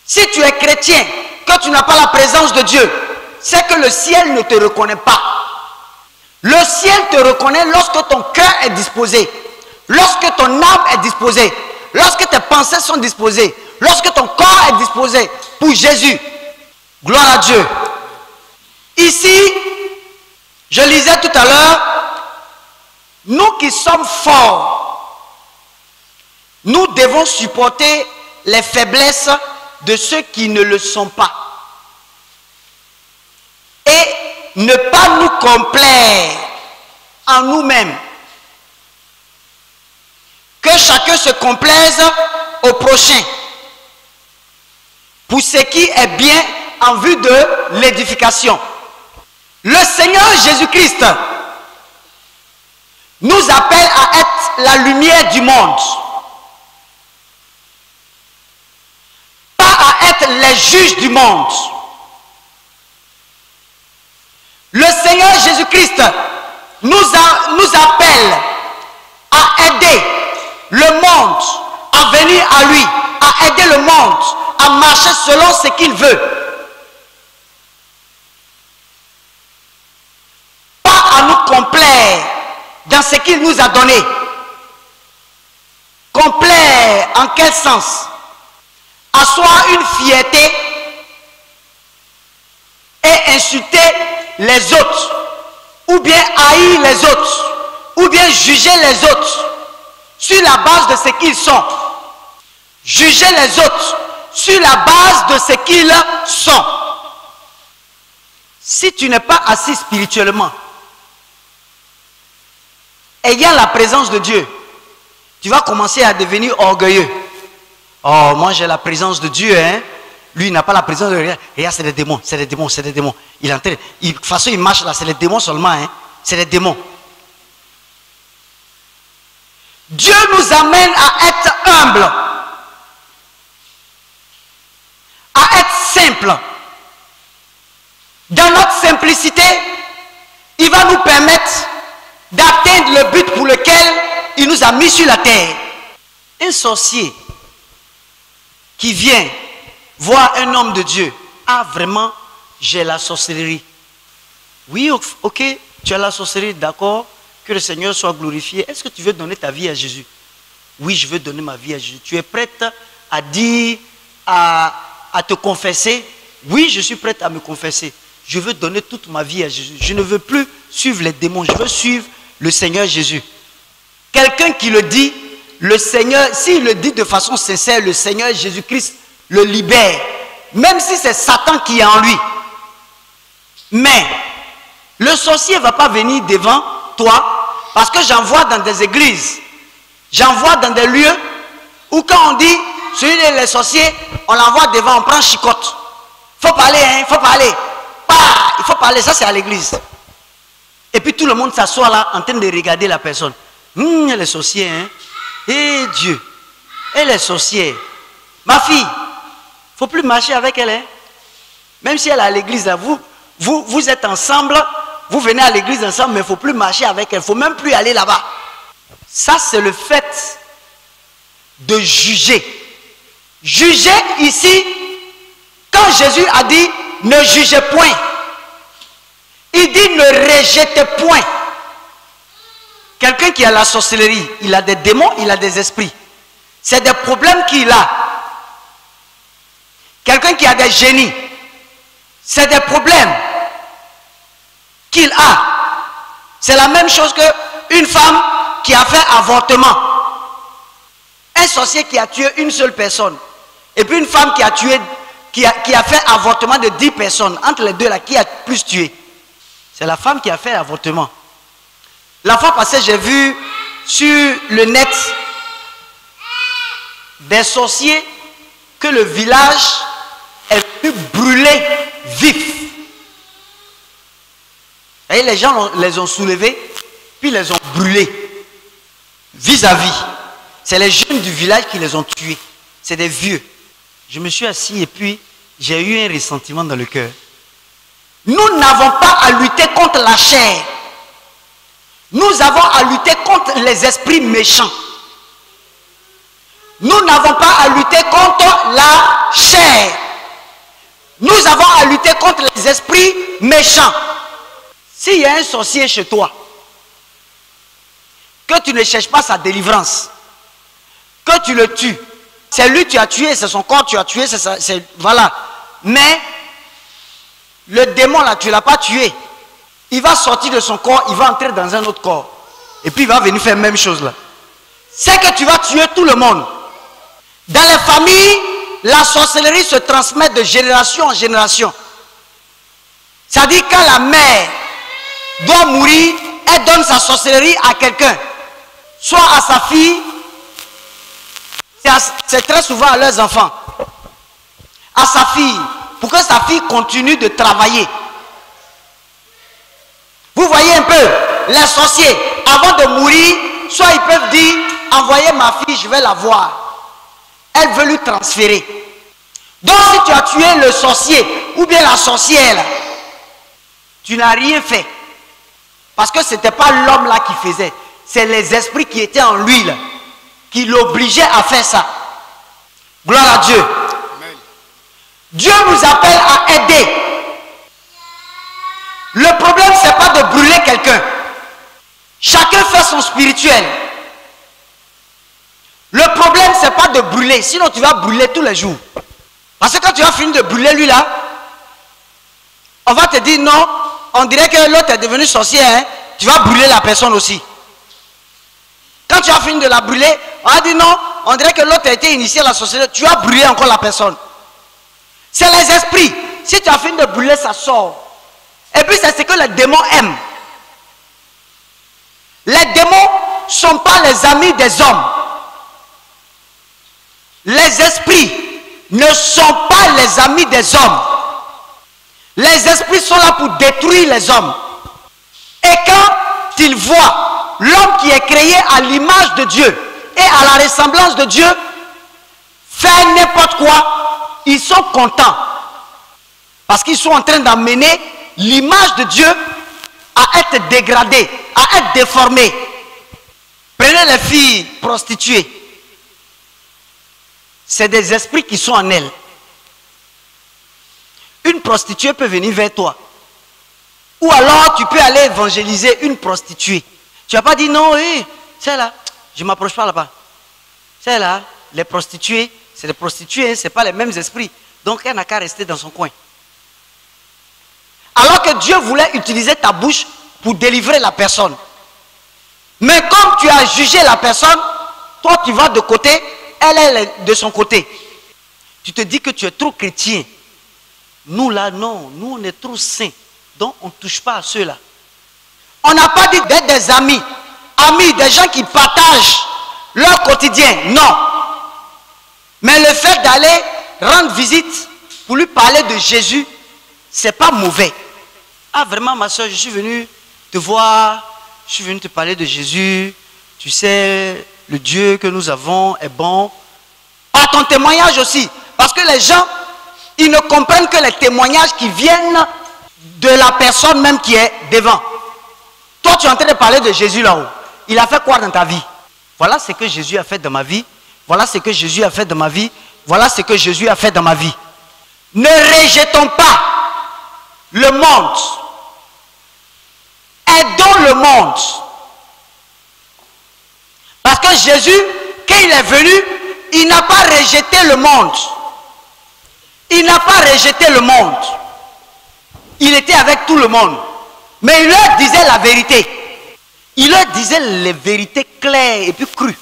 Si tu es chrétien que tu n'as pas la présence de Dieu, c'est que le ciel ne te reconnaît pas. Le ciel te reconnaît lorsque ton cœur est disposé, lorsque ton âme est disposée, lorsque tes pensées sont disposées, lorsque ton corps est disposé pour Jésus. Gloire à Dieu. Ici, je lisais tout à l'heure, nous qui sommes forts, nous devons supporter les faiblesses de ceux qui ne le sont pas. Et ne pas nous complaire en nous-mêmes. Que chacun se complaise au prochain. Pour ce qui est bien en vue de l'édification. Le Seigneur Jésus-Christ nous appelle à être la lumière du monde. Pas à être les juges du monde. Le Seigneur Jésus-Christ nous appelle à aider le monde à venir à lui, à aider le monde à marcher selon ce qu'il veut. Pas à nous complaire dans ce qu'il nous a donné. Complaire en quel sens? Asseoir une fierté et insulter les autres, ou bien haïr les autres, ou bien juger les autres sur la base de ce qu'ils sont. Juger les autres sur la base de ce qu'ils sont. Si tu n'es pas assis spirituellement, ayant la présence de Dieu, tu vas commencer à devenir orgueilleux. Oh, moi j'ai la présence de Dieu, hein. Lui, il n'a pas la présence de Dieu. Regarde, c'est des démons, c'est des démons, c'est des démons. Il est en train, de toute façon, il marche là, c'est les démons seulement, hein. C'est des démons. Dieu nous amène à être humble, à être simple. Dans notre simplicité, il va nous permettre d'atteindre le but pour lequel il nous a mis sur la terre. Un sorcier qui vient voir un homme de Dieu, ah vraiment, j'ai la sorcellerie. Oui, ok, tu as la sorcellerie, d'accord, que le Seigneur soit glorifié. Est-ce que tu veux donner ta vie à Jésus? Oui, je veux donner ma vie à Jésus. Tu es prête à dire, à te confesser? Oui, je suis prête à me confesser. Je veux donner toute ma vie à Jésus. Je ne veux plus suivre les démons, je veux suivre le Seigneur Jésus. Quelqu'un qui le dit, le Seigneur, s'il le dit de façon sincère, le Seigneur Jésus-Christ le libère, même si c'est Satan qui est en lui. Mais le sorcier ne va pas venir devant toi, parce que j'en vois dans des églises, j'en vois dans des lieux où quand on dit celui des sorciers, on l'envoie devant, on prend chicotte. Il faut parler, hein, il faut parler. Bah, il faut parler, ça c'est à l'église. Et puis tout le monde s'assoit là en train de regarder la personne. Les sorciers, hein. Et Dieu, et les sorciers. Ma fille, il ne faut plus marcher avec elle, hein. Même si elle est à l'église, vous êtes ensemble, vous venez à l'église ensemble, mais il ne faut plus marcher avec elle, il ne faut même plus aller là-bas. Ça, c'est le fait de juger. Juger ici, quand Maintenant, Jésus a dit, ne jugez point. Il dit, ne rejetez point. Quelqu'un qui a la sorcellerie, il a des démons, il a des esprits. C'est des problèmes qu'il a. Quelqu'un qui a des génies, c'est des problèmes qu'il a. C'est la même chose qu'une femme qui a fait avortement. Un sorcier qui a tué une seule personne. Et puis une femme qui a tué, qui a fait avortement de 10 personnes. Entre les deux là, qui a plus tué? C'est la femme qui a fait avortement. La fois passée, j'ai vu sur le net des sorciers que le village est venu brûler vif. Et les gens les ont soulevés, puis les ont brûlés vis-à-vis. C'est les jeunes du village qui les ont tués. C'est des vieux. Je me suis assis et puis j'ai eu un ressentiment dans le cœur. Nous n'avons pas à lutter contre la chair. Nous avons à lutter contre les esprits méchants. Nous n'avons pas à lutter contre la chair. Nous avons à lutter contre les esprits méchants. S'il y a un sorcier chez toi, que tu ne cherches pas sa délivrance, que tu le tues, c'est lui que tu as tué, c'est son corps que tu as tué, voilà. Mais le démon là, tu ne l'as pas tué. Il va sortir de son corps, il va entrer dans un autre corps. Et puis il va venir faire la même chose là. C'est que tu vas tuer tout le monde. Dans les familles, la sorcellerie se transmet de génération en génération. C'est-à-dire quand la mère doit mourir, elle donne sa sorcellerie à quelqu'un. Soit à sa fille, c'est très souvent à leurs enfants. À sa fille, pour que sa fille continue de travailler. Vous voyez un peu, les sorciers, avant de mourir, soit ils peuvent dire, envoyez ma fille, je vais la voir. Elle veut lui transférer. Donc si tu as tué le sorcier, ou bien la sorcière, tu n'as rien fait. Parce que ce n'était pas l'homme là qui faisait. C'est les esprits qui étaient en lui là, qui l'obligeaient à faire ça. Gloire à Dieu. Amen. Dieu nous appelle à aider. Le problème, ce n'est pas de brûler quelqu'un. Chacun fait son spirituel. Le problème, ce n'est pas de brûler. Sinon, tu vas brûler tous les jours. Parce que quand tu vas finir de brûler lui là, on va te dire non, on dirait que l'autre est devenu sorcier. Hein? Tu vas brûler la personne aussi. Quand tu as fini de la brûler, on va dire non, on dirait que l'autre a été initié à la sorcellerie. Tu vas brûler encore la personne. C'est les esprits. Si tu as fini de brûler, ça sort. Et puis c'est ce que les démons aiment. Les démons ne sont pas les amis des hommes. Les esprits ne sont pas les amis des hommes. Les esprits sont là pour détruire les hommes. Et quand ils voient l'homme qui est créé à l'image de Dieu et à la ressemblance de Dieu faire n'importe quoi, ils sont contents. Parce qu'ils sont en train d'amener l'image de Dieu à être dégradée, à être déformée. Prenez les filles prostituées. C'est des esprits qui sont en elles. Une prostituée peut venir vers toi. Ou alors tu peux aller évangéliser une prostituée. Tu n'as pas dit non, c'est là, je ne m'approche pas là-bas. C'est là, les prostituées, c'est des prostituées, ce n'est pas les mêmes esprits. Donc elle n'a qu'à rester dans son coin. Alors que Dieu voulait utiliser ta bouche pour délivrer la personne. Mais comme tu as jugé la personne, toi tu vas de côté, elle est de son côté. Tu te dis que tu es trop chrétien. Nous là, non, nous on est trop saints. Donc on ne touche pas à ceux-là. On n'a pas dit d'être des amis. Amis, des gens qui partagent leur quotidien. Non. Mais le fait d'aller rendre visite pour lui parler de Jésus, c'est pas mauvais. Ah vraiment ma soeur, je suis venu te voir, je suis venu te parler de Jésus. Tu sais, le Dieu que nous avons est bon. Par ton témoignage aussi. Parce que les gens, ils ne comprennent que les témoignages qui viennent de la personne même qui est devant. Toi, tu es en train de parler de Jésus là-haut. Il a fait quoi dans ta vie? Voilà ce que Jésus a fait dans ma vie. Voilà ce que Jésus a fait dans ma vie. Voilà ce que Jésus a fait dans ma vie. Ne rejetons pas le monde. Aidons le monde. Parce que Jésus, quand il est venu, il n'a pas rejeté le monde. Il n'a pas rejeté le monde. Il était avec tout le monde. Mais il leur disait la vérité. Il leur disait les vérités claires et puis crues.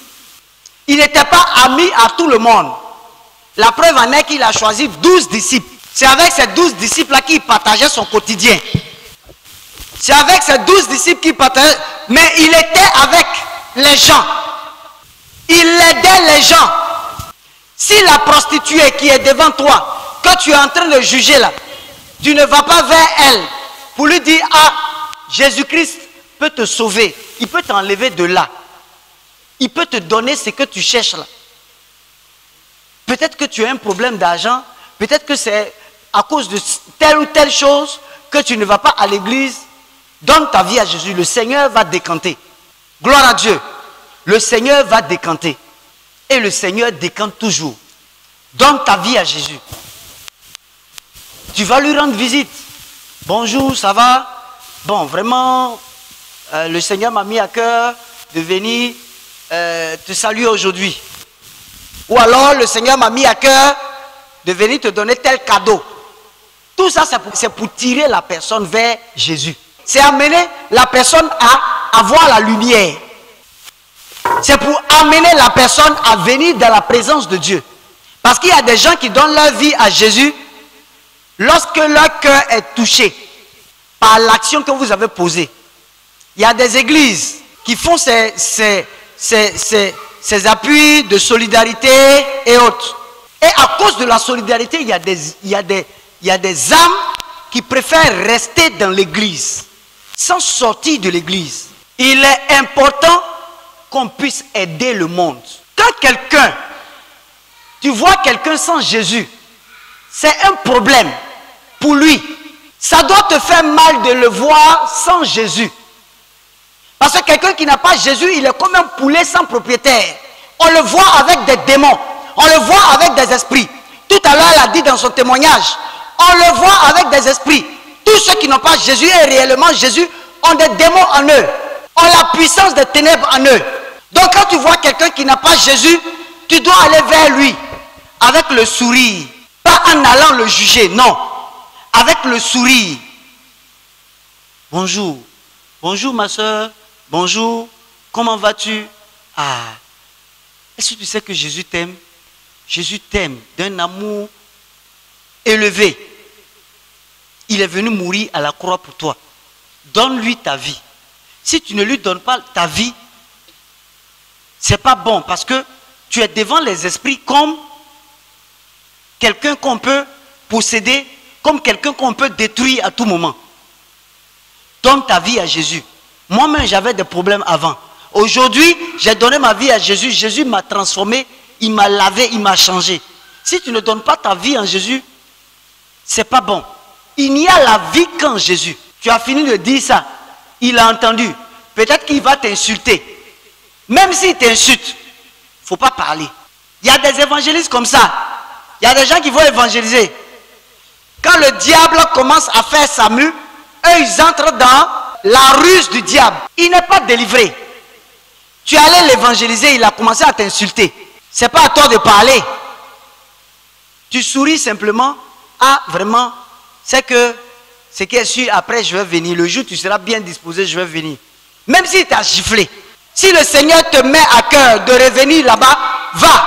Il n'était pas ami à tout le monde. La preuve en est qu'il a choisi 12 disciples. C'est avec ces 12 disciples-là qu'il partageait son quotidien. C'est avec ces 12 disciples qu'il partageait. Mais il était avec les gens. Il aidait les gens. Si la prostituée qui est devant toi, que tu es en train de juger là, tu ne vas pas vers elle pour lui dire, ah, Jésus-Christ peut te sauver. Il peut t'enlever de là. Il peut te donner ce que tu cherches là. Peut-être que tu as un problème d'argent. Peut-être que c'est à cause de telle ou telle chose que tu ne vas pas à l'église. Donne ta vie à Jésus. Le Seigneur va décanter. Gloire à Dieu. Le Seigneur va décanter. Et le Seigneur décante toujours. Donne ta vie à Jésus. Tu vas lui rendre visite. Bonjour, ça va? Bon, vraiment, le Seigneur m'a mis à cœur de venir te saluer aujourd'hui. Ou alors, le Seigneur m'a mis à cœur de venir te donner tel cadeau. Tout ça, c'est pour tirer la personne vers Jésus. C'est amener la personne à avoir la lumière. C'est pour amener la personne à venir dans la présence de Dieu. Parce qu'il y a des gens qui donnent leur vie à Jésus lorsque leur cœur est touché par l'action que vous avez posée. Il y a des églises qui font ces appuis de solidarité et autres. Et à cause de la solidarité, il y a des âmes qui préfèrent rester dans l'église, sans sortir de l'église. Il est important qu'on puisse aider le monde. Quand quelqu'un, tu vois quelqu'un sans Jésus, c'est un problème pour lui. Ça doit te faire mal de le voir sans Jésus. Parce que quelqu'un qui n'a pas Jésus, il est comme un poulet sans propriétaire. On le voit avec des démons. On le voit avec des esprits. Tout à l'heure, elle a dit dans son témoignage, on le voit avec des esprits. Tous ceux qui n'ont pas Jésus et réellement Jésus ont des démons en eux. Ont la puissance des ténèbres en eux. Donc quand tu vois quelqu'un qui n'a pas Jésus, tu dois aller vers lui avec le sourire. Pas en allant le juger, non. Avec le sourire. Bonjour. Bonjour ma soeur. Bonjour. Comment vas-tu? Ah. Est-ce que tu sais que Jésus t'aime? Jésus t'aime d'un amour élevé. Il est venu mourir à la croix pour toi. Donne-lui ta vie. Si tu ne lui donnes pas ta vie, c'est pas bon parce que tu es devant les esprits comme quelqu'un qu'on peut posséder, comme quelqu'un qu'on peut détruire à tout moment. Donne ta vie à Jésus. Moi-même, j'avais des problèmes avant. Aujourd'hui, j'ai donné ma vie à Jésus. Jésus m'a transformé, il m'a lavé, il m'a changé. Si tu ne donnes pas ta vie en Jésus, c'est pas bon. Il n'y a la vie qu'en Jésus. Tu as fini de dire ça. Il a entendu. Peut-être qu'il va t'insulter. Même s'il t'insulte, il ne faut pas parler. Il y a des évangélistes comme ça. Il y a des gens qui vont évangéliser. Quand le diable commence à faire sa mue, eux, ils entrent dans la ruse du diable. Il n'est pas délivré. Tu allais l'évangéliser, il a commencé à t'insulter. Ce n'est pas à toi de parler. Tu souris simplement. Ah, vraiment, c'est que ce qui est sûr, après je vais venir. Le jour où tu seras bien disposé, je vais venir. Même s'il t'a giflé. Si le Seigneur te met à cœur de revenir là-bas, va.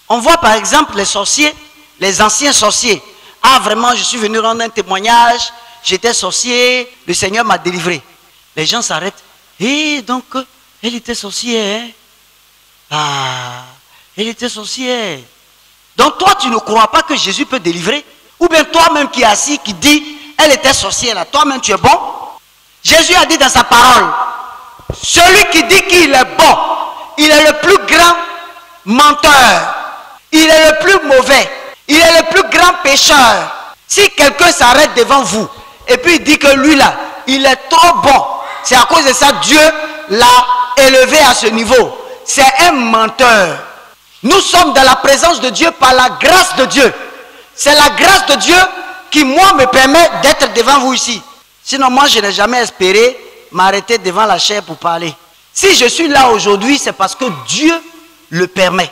On voit par exemple les sorciers, les anciens sorciers. Ah, vraiment, je suis venu rendre un témoignage. J'étais sorcier, le Seigneur m'a délivré. Les gens s'arrêtent. Et donc, elle était sorcière. Ah, elle était sorcière. Donc toi, tu ne crois pas que Jésus peut délivrer? Ou bien toi-même qui es assis, qui dit, elle était sorcière là, toi-même tu es bon? Jésus a dit dans sa parole, celui qui dit qu'il est bon, il est le plus grand menteur. Il est le plus mauvais. Il est le plus grand pécheur. Si quelqu'un s'arrête devant vous, et puis il dit que lui là, il est trop bon, c'est à cause de ça Dieu l'a élevé à ce niveau. C'est un menteur. Nous sommes dans la présence de Dieu par la grâce de Dieu. C'est la grâce de Dieu qui, moi, me permet d'être devant vous ici. Sinon, moi, je n'ai jamais espéré m'arrêter devant la chair pour parler. Si je suis là aujourd'hui, c'est parce que Dieu le permet.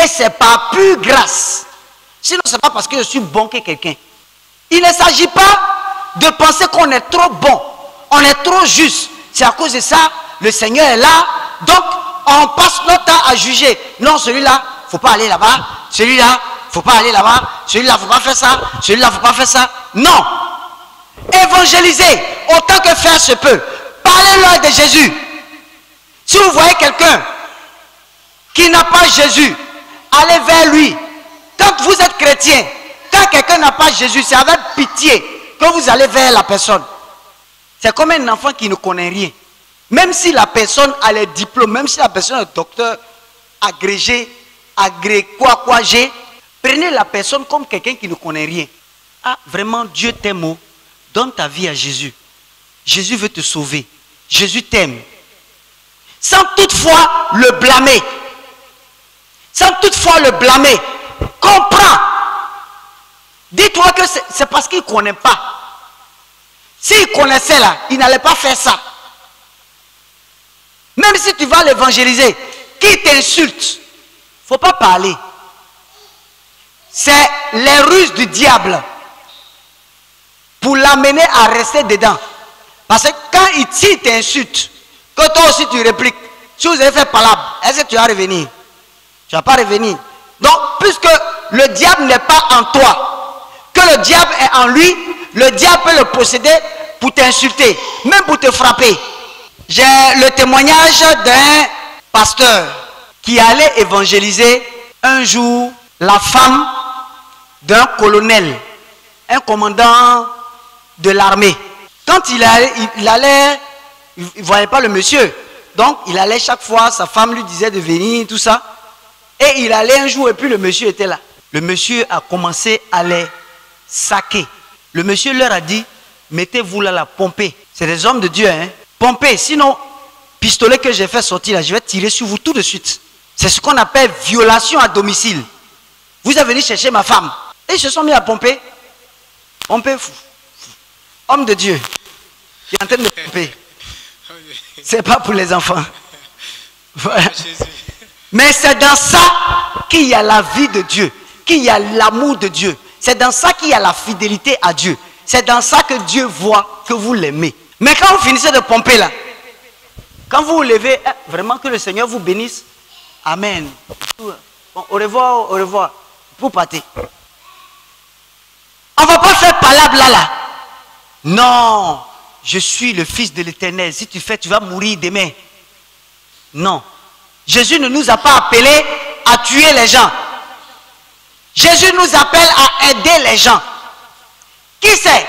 Et c'est par pure grâce. Sinon, ce n'est pas parce que je suis bon que quelqu'un. Il ne s'agit pas de penser qu'on est trop bon, on est trop juste. C'est à cause de ça, le Seigneur est là. Donc, on passe notre temps à juger. Non, celui-là, il ne faut pas aller là-bas. Celui-là, il ne faut pas aller là-bas. Celui-là, il ne faut pas faire ça. Celui-là, il ne faut pas faire ça. Non. Évangélisez autant que faire se peut. Parlez-leur de Jésus. Si vous voyez quelqu'un qui n'a pas Jésus, allez vers lui. Quand vous êtes chrétien, quand quelqu'un n'a pas Jésus, c'est avec pitié que vous allez vers la personne. C'est comme un enfant qui ne connaît rien. Même si la personne a les diplômes, même si la personne est docteur, agrégé, prenez la personne comme quelqu'un qui ne connaît rien. Ah, vraiment, Dieu t'aime. Donne ta vie à Jésus. Jésus veut te sauver. Jésus t'aime. Sans toutefois le blâmer. Sans toutefois le blâmer. Comprends. Dis-toi que c'est parce qu'il ne connaît pas. S'il connaissait là, il n'allait pas faire ça. Même si tu vas l'évangéliser, qui t'insulte, il ne faut pas parler. C'est les ruses du diable pour l'amener à rester dedans. Parce que quand il t'insulte, que toi aussi tu répliques, si vous avez fait palabre, est-ce que tu vas revenir? Tu ne vas pas revenir. Donc, puisque le diable n'est pas en toi, que le diable est en lui, le diable peut le posséder pour t'insulter, même pour te frapper. J'ai le témoignage d'un pasteur qui allait évangéliser un jour la femme d'un colonel, un commandant de l'armée. Quand il allait, il ne voyait pas le monsieur. Donc, il allait chaque fois, sa femme lui disait de venir, tout ça. Et il allait un jour et puis le monsieur était là. Le monsieur a commencé à les saquer. Le monsieur leur a dit, mettez-vous là, pompez. C'est des hommes de Dieu, hein. Pompez, sinon, pistolet que j'ai fait sortir là, je vais tirer sur vous tout de suite. C'est ce qu'on appelle violation à domicile. Vous avez venu chercher ma femme. Et ils se sont mis à pomper. Pomper, fou. Homme de Dieu, qui est en train de pomper. C'est pas pour les enfants. Voilà. Mais c'est dans ça qu'il y a la vie de Dieu, qu'il y a l'amour de Dieu. C'est dans ça qu'il y a la fidélité à Dieu. C'est dans ça que Dieu voit que vous l'aimez. Mais quand vous finissez de pomper là, quand vous vous levez, vraiment que le Seigneur vous bénisse. Amen. Bon, au revoir, au revoir. Vous partez. On ne va pas faire palabre là. Non, je suis le Fils de l'Éternel. Si tu fais, tu vas mourir demain. Non. Jésus ne nous a pas appelés à tuer les gens. Jésus nous appelle à aider les gens. Qui sait?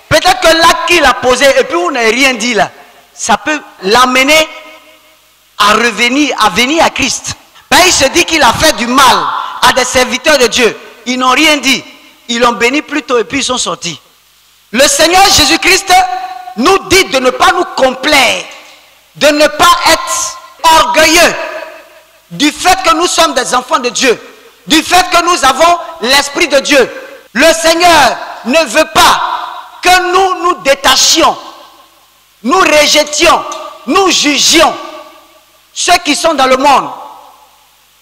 Peut-être que l'acte qu'il a posé et puis vous n'avez rien dit là, ça peut l'amener à revenir, à venir à Christ. Ben, il se dit qu'il a fait du mal à des serviteurs de Dieu. Ils n'ont rien dit. Ils l'ont béni plus tôt et puis ils sont sortis. Le Seigneur Jésus-Christ nous dit de ne pas nous complaire, de ne pas être orgueilleux du fait que nous sommes des enfants de Dieu, du fait que nous avons l'Esprit de Dieu. Le Seigneur ne veut pas que nous nous détachions, nous rejetions, nous jugions ceux qui sont dans le monde.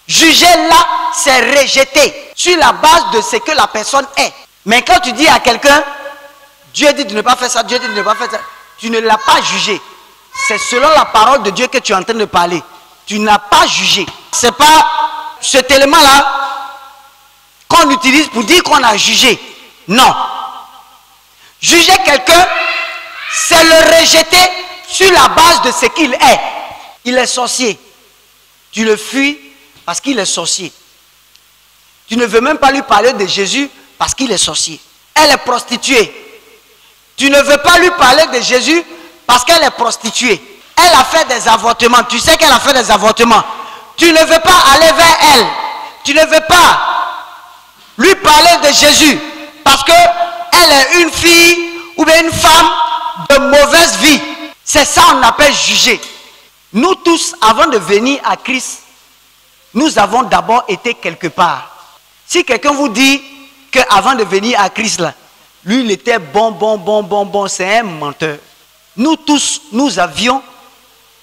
Juger là, c'est rejeter sur la base de ce que la personne est. Mais quand tu dis à quelqu'un, Dieu dit de ne pas faire ça, Dieu dit de ne pas faire ça, tu ne l'as pas jugé. C'est selon la parole de Dieu que tu es en train de parler. Tu n'as pas jugé. Ce n'est pas cet élément-là qu'on utilise pour dire qu'on a jugé. Non. Juger quelqu'un, c'est le rejeter sur la base de ce qu'il est. Il est sorcier. Tu le fuis parce qu'il est sorcier. Tu ne veux même pas lui parler de Jésus parce qu'il est sorcier. Elle est prostituée. Tu ne veux pas lui parler de Jésus parce qu'elle est prostituée. Elle a fait des avortements. Tu sais qu'elle a fait des avortements. Tu ne veux pas aller vers elle. Tu ne veux pas lui parler de Jésus parce qu'elle est une fille ou bien une femme de mauvaise vie. C'est ça qu'on appelle juger. Nous tous, avant de venir à Christ, nous avons d'abord été quelque part. Si quelqu'un vous dit qu'avant de venir à Christ, là, lui, il était bon, c'est un menteur. Nous tous, nous avions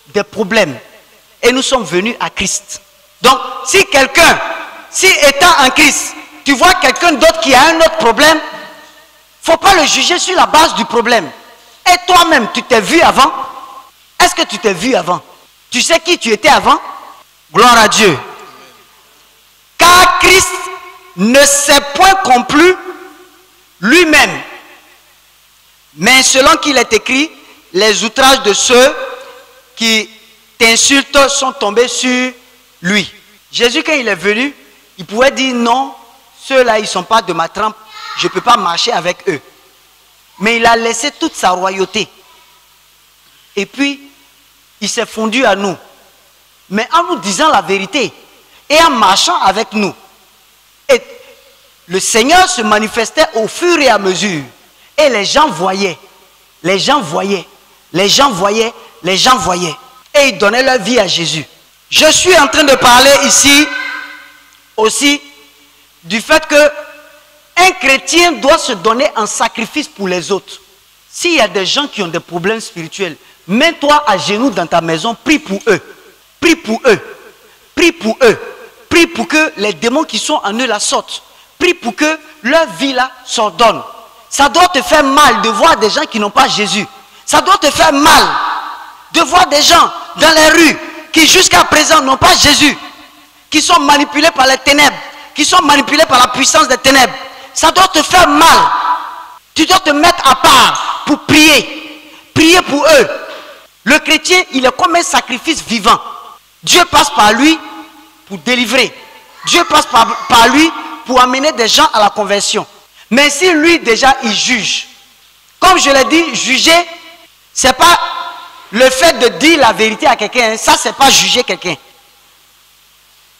des problèmes et nous sommes venus à Christ. Donc, si étant en Christ, tu vois quelqu'un d'autre qui a un autre problème, il ne faut pas le juger sur la base du problème. Et toi-même, tu t'es vu avant? Est-ce que tu t'es vu avant? Tu sais qui tu étais avant? Gloire à Dieu. Car Christ ne s'est point complu lui-même. Mais selon qu'il est écrit, les outrages de ceux qui t'insultent sont tombés sur lui. Jésus, quand il est venu, il pouvait dire non, ceux-là, ils ne sont pas de ma trempe, je ne peux pas marcher avec eux. Mais il a laissé toute sa royauté. Et puis, il s'est fondu à nous. Mais en nous disant la vérité et en marchant avec nous. Et le Seigneur se manifestait au fur et à mesure. Et les gens voyaient. Les gens voyaient. Les gens voyaient. Les gens voyaient. Et ils donnaient leur vie à Jésus. Je suis en train de parler ici aussi du fait que un chrétien doit se donner en sacrifice pour les autres. S'il y a des gens qui ont des problèmes spirituels, mets-toi à genoux dans ta maison, prie pour eux. Prie pour eux. Prie pour eux. Prie pour que les démons qui sont en eux la sortent. Prie pour que leur vie là s'ordonne. Ça doit te faire mal de voir des gens qui n'ont pas Jésus. Ça doit te faire mal de voir des gens dans les rues qui jusqu'à présent n'ont pas Jésus, qui sont manipulés par les ténèbres, qui sont manipulés par la puissance des ténèbres. Ça doit te faire mal. Tu dois te mettre à part pour prier. Prier pour eux. Le chrétien, il est comme un sacrifice vivant. Dieu passe par lui pour délivrer. Dieu passe par lui pour amener des gens à la conversion. Mais si lui déjà il juge, comme je l'ai dit, juger, c'est pas le fait de dire la vérité à quelqu'un, ça c'est pas juger quelqu'un.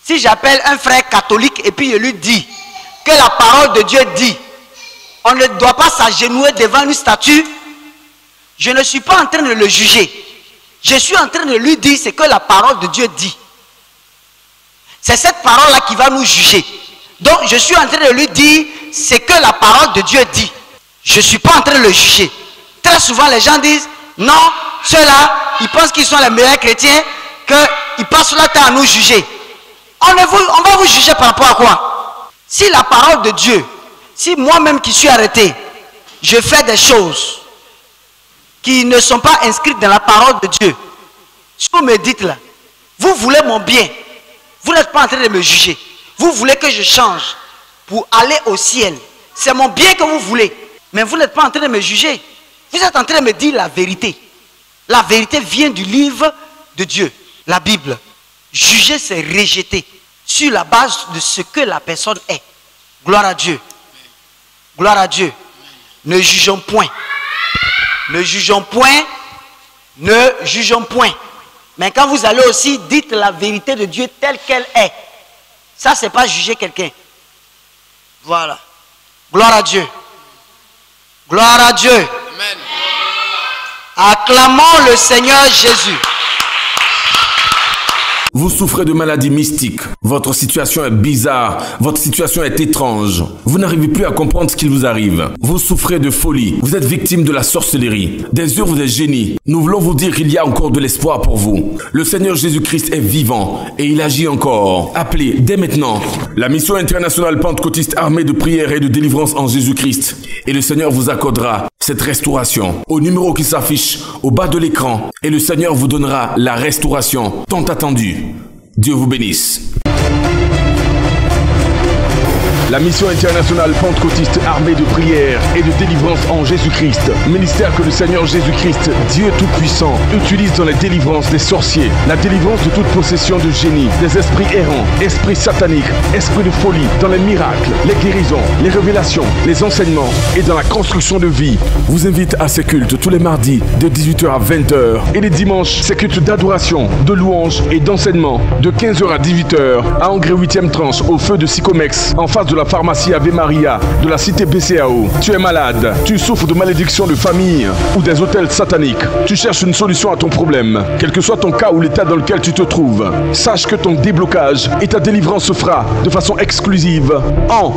Si j'appelle un frère catholique et puis je lui dis que la parole de Dieu dit, on ne doit pas s'agenouiller devant une statue, je ne suis pas en train de le juger. Je suis en train de lui dire ce que la parole de Dieu dit. C'est cette parole-là qui va nous juger. Donc je suis en train de lui dire ce que la parole de Dieu dit. Je ne suis pas en train de le juger. Très souvent les gens disent, non, ceux-là, ils pensent qu'ils sont les meilleurs chrétiens, qu'ils passent leur temps à nous juger. On va vous juger par rapport à quoi? Si la parole de Dieu, si moi-même qui suis arrêté, je fais des choses qui ne sont pas inscrites dans la parole de Dieu, si vous me dites là, vous voulez mon bien, vous n'êtes pas en train de me juger. Vous voulez que je change pour aller au ciel. C'est mon bien que vous voulez. Mais vous n'êtes pas en train de me juger. Vous êtes en train de me dire la vérité. La vérité vient du livre de Dieu, la Bible. Juger, c'est rejeter sur la base de ce que la personne est. Gloire à Dieu. Gloire à Dieu. Ne jugeons point. Ne jugeons point. Ne jugeons point. Mais quand vous allez aussi, dites la vérité de Dieu telle qu'elle est. Ça, c'est pas juger quelqu'un. Voilà. Gloire à Dieu. Gloire à Dieu. Amen. Acclamons le Seigneur Jésus. Vous souffrez de maladies mystiques. Votre situation est bizarre. Votre situation est étrange. Vous n'arrivez plus à comprendre ce qu'il vous arrive. Vous souffrez de folie. Vous êtes victime de la sorcellerie, des œuvres des génies. Nous voulons vous dire qu'il y a encore de l'espoir pour vous. Le Seigneur Jésus-Christ est vivant et il agit encore. Appelez dès maintenant la mission internationale pentecôtiste armée de prière et de délivrance en Jésus-Christ. Et le Seigneur vous accordera cette restauration au numéro qui s'affiche au bas de l'écran. Et le Seigneur vous donnera la restauration tant attendue. Dieu vous bénisse. La mission internationale pentecôtiste armée de prière et de délivrance en Jésus-Christ. Ministère que le Seigneur Jésus-Christ, Dieu Tout-Puissant, utilise dans les délivrances des sorciers, la délivrance de toute possession de génie, des esprits errants, esprits sataniques, esprits de folie, dans les miracles, les guérisons, les révélations, les enseignements et dans la construction de vie. Vous invite à ces cultes tous les mardis de 18h à 20h et les dimanches, ces cultes d'adoration, de louange et d'enseignement de 15h à 18h à Angré 8e tranche au feu de Sycomex en face de la la pharmacie Ave Maria de la cité BCAO. Tu es malade, tu souffres de malédictions de famille ou des hôtels sataniques. Tu cherches une solution à ton problème, quel que soit ton cas ou l'état dans lequel tu te trouves. Sache que ton déblocage et ta délivrance se fera de façon exclusive en,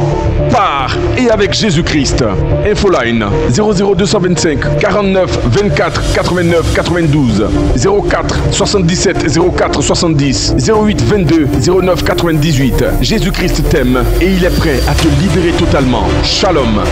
par et avec Jésus-Christ. Infoline 00225 49 24 89 92 04 77 04 70 08 22 09 98. Jésus-Christ t'aime et il est prêt à te libérer totalement. Shalom.